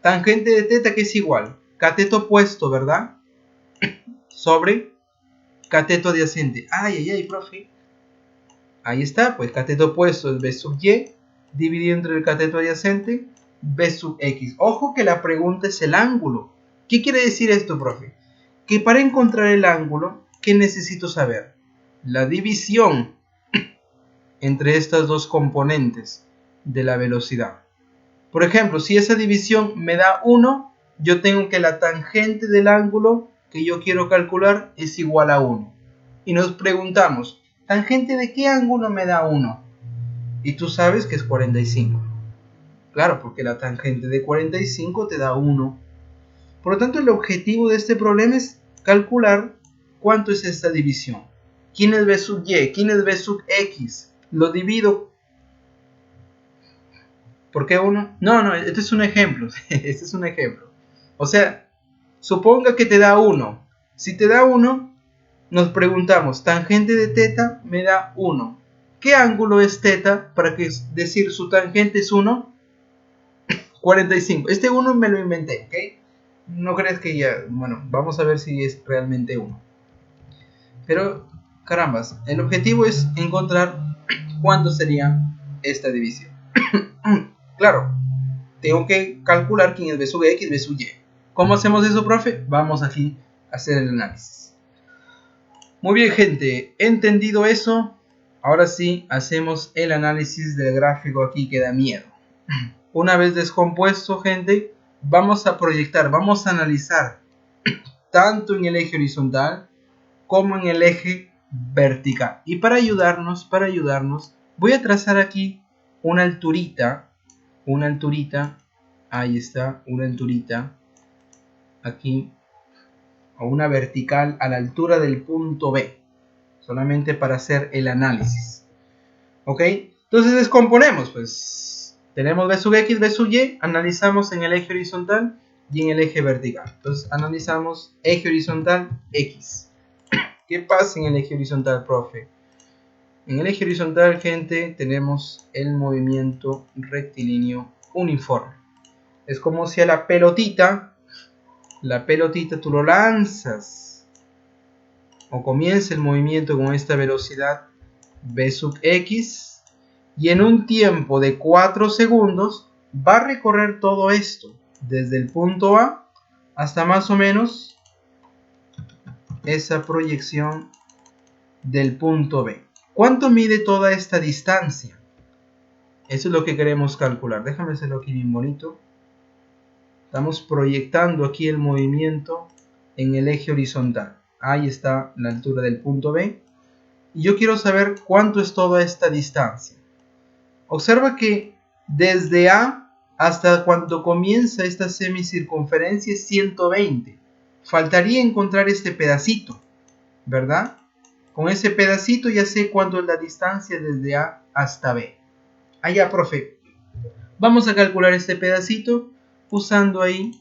Tangente de θ, ¿qué es igual? Cateto opuesto, ¿verdad? Sobre cateto adyacente. Ay, profe. Ahí está, pues cateto opuesto es B sub Y, dividido entre el cateto adyacente, B sub X. Ojo que la pregunta es el ángulo. ¿Qué quiere decir esto, profe? Que para encontrar el ángulo, ¿qué necesito saber? La división entre estas dos componentes de la velocidad. Por ejemplo, si esa división me da 1, yo tengo que la tangente del ángulo que yo quiero calcular es igual a 1. Y nos preguntamos, ¿tangente de qué ángulo me da 1? Y tú sabes que es 45. Claro, porque la tangente de 45 te da 1. Por lo tanto, el objetivo de este problema es calcular cuánto es esta división. ¿Quién es B sub Y? ¿Quién es B sub X? Lo divido. ¿Por qué 1? No, este es un ejemplo. Este es un ejemplo. O sea, suponga que te da 1. Si te da 1, nos preguntamos, tangente de θ me da 1. ¿Qué ángulo es θ para decir su tangente es 1? 45. Este 1 me lo inventé, ¿ok? No crees que ya... Bueno, vamos a ver si es realmente 1. Pero Carambas, el objetivo es encontrar cuánto sería esta división. Claro, tengo que calcular quién es b sub x, b sub y. ¿Cómo hacemos eso, profe? Vamos aquí a hacer el análisis. Muy bien, gente, entendido eso, ahora sí hacemos el análisis del gráfico aquí que da miedo. Una vez descompuesto, gente, vamos a proyectar, vamos a analizar tanto en el eje horizontal como en el eje vertical. Y para ayudarnos, voy a trazar aquí una alturita, ahí está, una alturita, aquí, o una vertical a la altura del punto B, solamente para hacer el análisis. ¿Ok? Entonces descomponemos, pues, tenemos b sub x, b sub y, analizamos en el eje horizontal y en el eje vertical. Entonces analizamos eje horizontal x. ¿Qué pasa en el eje horizontal, profe? En el eje horizontal, gente, tenemos el movimiento rectilíneo uniforme. Es como si a la pelotita tú lo lanzas o comienza el movimiento con esta velocidad b sub x y en un tiempo de 4 segundos va a recorrer todo esto desde el punto A hasta más o menos esa proyección del punto B. ¿Cuánto mide toda esta distancia? Eso es lo que queremos calcular. Déjame hacerlo aquí bien bonito. Estamos proyectando aquí el movimiento en el eje horizontal. Ahí está la altura del punto B. Y yo quiero saber cuánto es toda esta distancia. Observa que desde A hasta cuando comienza esta semicircunferencia es 120. Faltaría encontrar este pedacito, ¿verdad? Con ese pedacito ya sé cuánto es la distancia desde A hasta B. Allá, profe. Vamos a calcular este pedacito usando ahí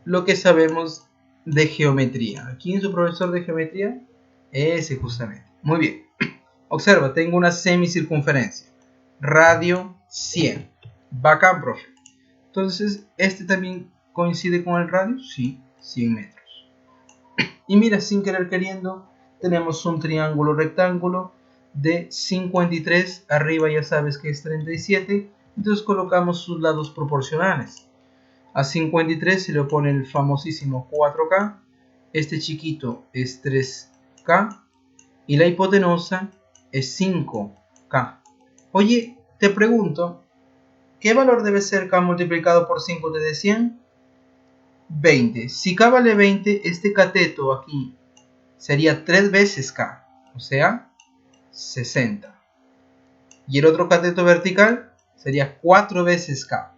lo que sabemos de geometría. ¿Quién es su profesor de geometría? Ese justamente. Muy bien. Observa, tengo una semicircunferencia. Radio 100. Bacán, profe. Entonces, ¿este también coincide con el radio? Sí, 100 metros. Y mira, sin querer queriendo, tenemos un triángulo rectángulo de 53. Arriba ya sabes que es 37. Entonces colocamos sus lados proporcionales. A 53 se le pone el famosísimo 4K. Este chiquito es 3K. Y la hipotenusa es 5K. Oye, te pregunto, ¿qué valor debe ser K multiplicado por 5 de 100? 20. Si K vale 20, este cateto aquí sería 3 veces K, o sea, 60. Y el otro cateto vertical sería 4 veces K,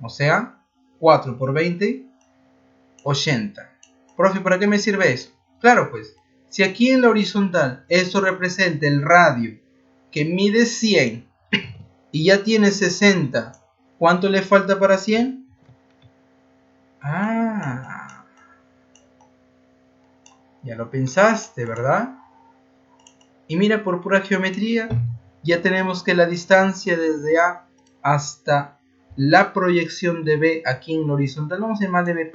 o sea, 4 por 20, 80. Profe, ¿para qué me sirve eso? Claro, pues, si aquí en la horizontal esto representa el radio que mide 100 y ya tiene 60, ¿cuánto le falta para 100? Ah, ya lo pensaste, ¿verdad? Y mira, por pura geometría, ya tenemos que la distancia desde A hasta la proyección de B aquí en la horizontal, vamos a llamar de B',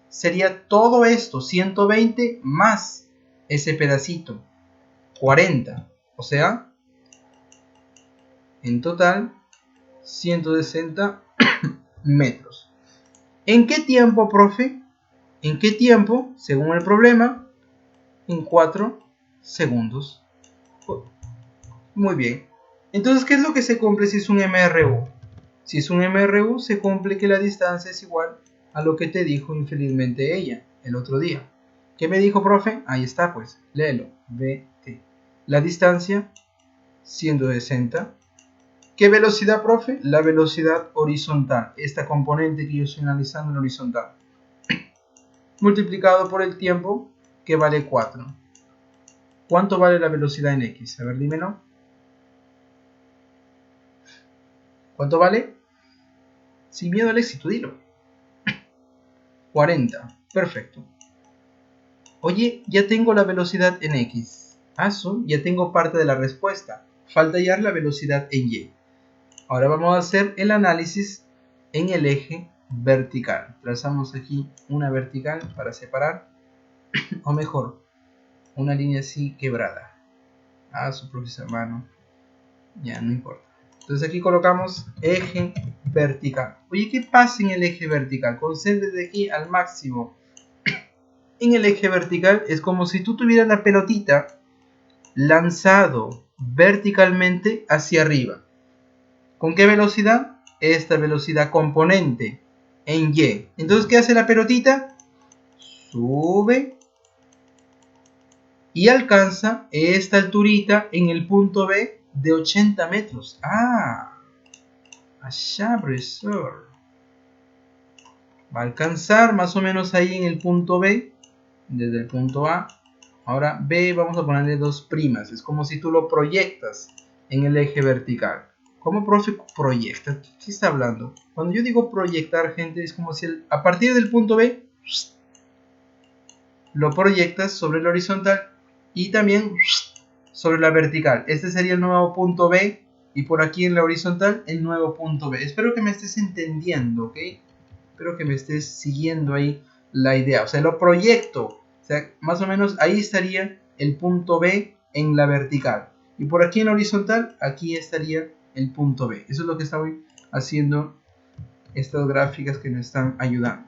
sería todo esto, 120 más ese pedacito, 40. O sea, en total, 160 metros. ¿En qué tiempo, profe? ¿En qué tiempo? Según el problema, en 4 segundos. Muy bien. Entonces, ¿qué es lo que se cumple si es un MRU? Si es un MRU, se cumple que la distancia es igual a lo que te dijo infelizmente ella el otro día. ¿Qué me dijo, profe? Ahí está, pues. Léelo. VT. La distancia, 160. ¿Qué velocidad, profe? La velocidad horizontal. Esta componente que yo estoy analizando en horizontal. Multiplicado por el tiempo, que vale 4. ¿Cuánto vale la velocidad en X? A ver, dímelo. ¿Cuánto vale? Sin miedo al éxito, dilo. 40. Perfecto. Oye, ya tengo la velocidad en X. Ya tengo parte de la respuesta. Falta hallar la velocidad en Y. Ahora vamos a hacer el análisis en el eje vertical. Trazamos aquí una vertical para separar, o mejor, una línea así quebrada. Ah, su profesor, hermano. Ya, no importa. Entonces aquí colocamos eje vertical. Oye, ¿qué pasa en el eje vertical? Concéntrate aquí al máximo. En el eje vertical es como si tú tuvieras la pelotita lanzado verticalmente hacia arriba. ¿Con qué velocidad? Esta velocidad componente en Y. Entonces, ¿qué hace la pelotita? Sube y alcanza esta alturita en el punto B de 80 metros. Ah, allá, profesor. Va a alcanzar más o menos ahí en el punto B, desde el punto A. Ahora B vamos a ponerle 2 primas. Es como si tú lo proyectas en el eje vertical. ¿Cómo, profe, proyecta? ¿Qué está hablando? Cuando yo digo proyectar, gente, es como si a partir del punto B lo proyectas sobre el horizontal y también sobre la vertical. Este sería el nuevo punto B y por aquí en la horizontal el nuevo punto B. Espero que me estés entendiendo, ¿ok? Espero que me estés siguiendo ahí la idea. O sea, lo proyecto. O sea, más o menos ahí estaría el punto B en la vertical. Y por aquí en la horizontal, aquí estaría el punto B. Eso es lo que estoy haciendo estas gráficas que me están ayudando.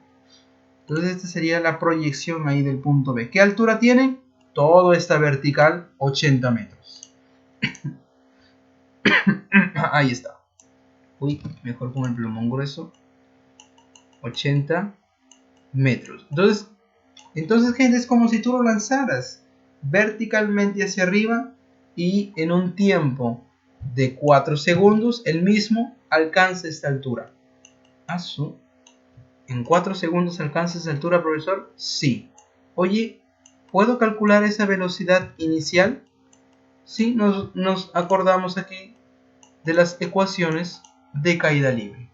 Entonces esta sería la proyección ahí del punto B. ¿Qué altura tiene? Todo está vertical, 80 metros. Ahí está. Uy, mejor con el plumón grueso. 80 metros. Entonces, gente, es como si tú lo lanzaras verticalmente hacia arriba y en un tiempo de 4 segundos el mismo alcanza esta altura. ¿En 4 segundos alcanza esa altura, profesor? Sí. Oye, ¿puedo calcular esa velocidad inicial? Sí, nos acordamos aquí de las ecuaciones de caída libre.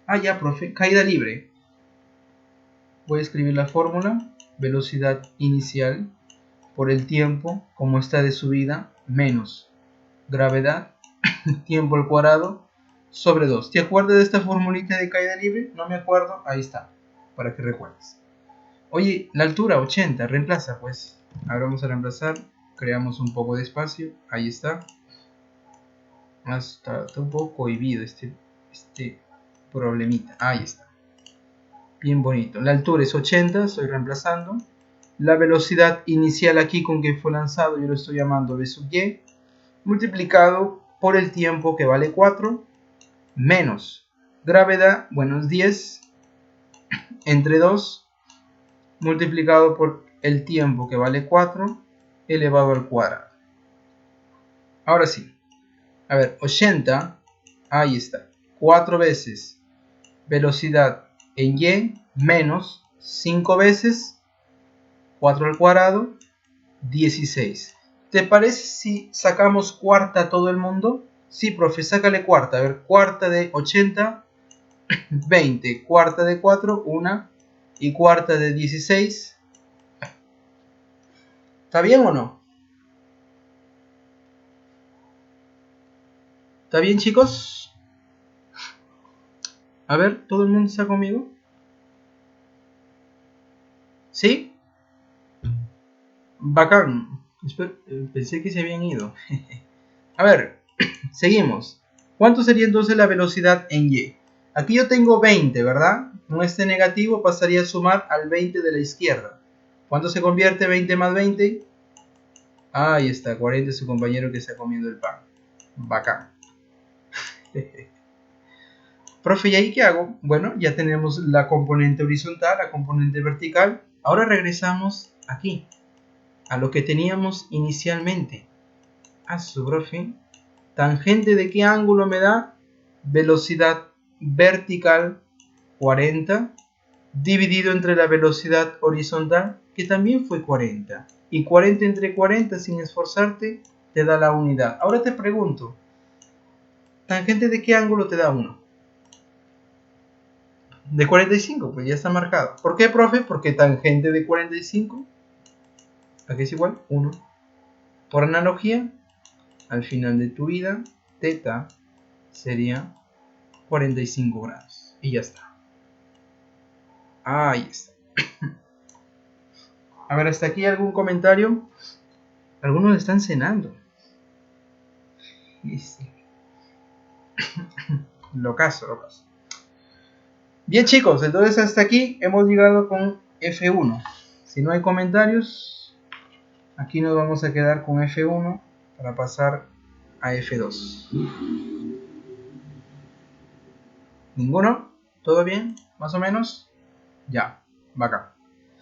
Ah, ya, profe, caída libre. Voy a escribir la fórmula. Velocidad inicial por el tiempo, como está de subida, menos gravedad, tiempo al cuadrado, sobre 2. ¿Te acuerdas de esta formulita de caída libre? No me acuerdo, ahí está, para que recuerdes. Oye, la altura 80, reemplaza pues. Ahora vamos a reemplazar, creamos un poco de espacio, ahí está. Está un poco cohibido este problemita, ahí está. Bien bonito. La altura es 80, estoy reemplazando. La velocidad inicial aquí con que fue lanzado, yo lo estoy llamando v sub y, multiplicado por el tiempo que vale 4, menos gravedad, bueno, es 10, entre 2, multiplicado por el tiempo que vale 4, elevado al cuadrado. Ahora sí, a ver, 80, ahí está, 4 veces velocidad en y, menos 5 veces 4 al cuadrado, 16. ¿Te parece si sacamos cuarta a todo el mundo? Sí, profe, sácale cuarta. A ver, cuarta de 80, 20. Cuarta de 4, 1. Y cuarta de 16. ¿Está bien o no? ¿Está bien, chicos? A ver, ¿todo el mundo está conmigo? ¿Sí? Bacán. Pensé que se habían ido. A ver, seguimos. ¿Cuánto sería entonces la velocidad en y? Aquí yo tengo 20, ¿verdad? Con este negativo pasaría a sumar al 20 de la izquierda. ¿Cuánto se convierte 20 más 20? Ahí está, 40 es su compañero que está comiendo el pan. Bacán. Profe, ¿y ahí qué hago? Bueno, ya tenemos la componente horizontal, la componente vertical. Ahora regresamos aquí, a lo que teníamos inicialmente. A su profe. ¿Tangente de qué ángulo me da? Velocidad vertical 40 dividido entre la velocidad horizontal, que también fue 40. Y 40 entre 40 sin esforzarte te da la unidad. Ahora te pregunto, ¿tangente de qué ángulo te da 1? De 45, pues ya está marcado. ¿Por qué, profe? Porque tangente de 45, aquí es igual, 1. Por analogía, al final de tu vida, teta sería 45 grados. Y ya está. Ahí está. A ver, ¿hasta aquí algún comentario? Algunos están cenando. Listo. Locazo, locazo. Bien chicos, entonces hasta aquí hemos llegado con F1. Si no hay comentarios, aquí nos vamos a quedar con F1 para pasar a F2. ¿Ninguno? ¿Todo bien? ¿Más o menos? Ya, bacán.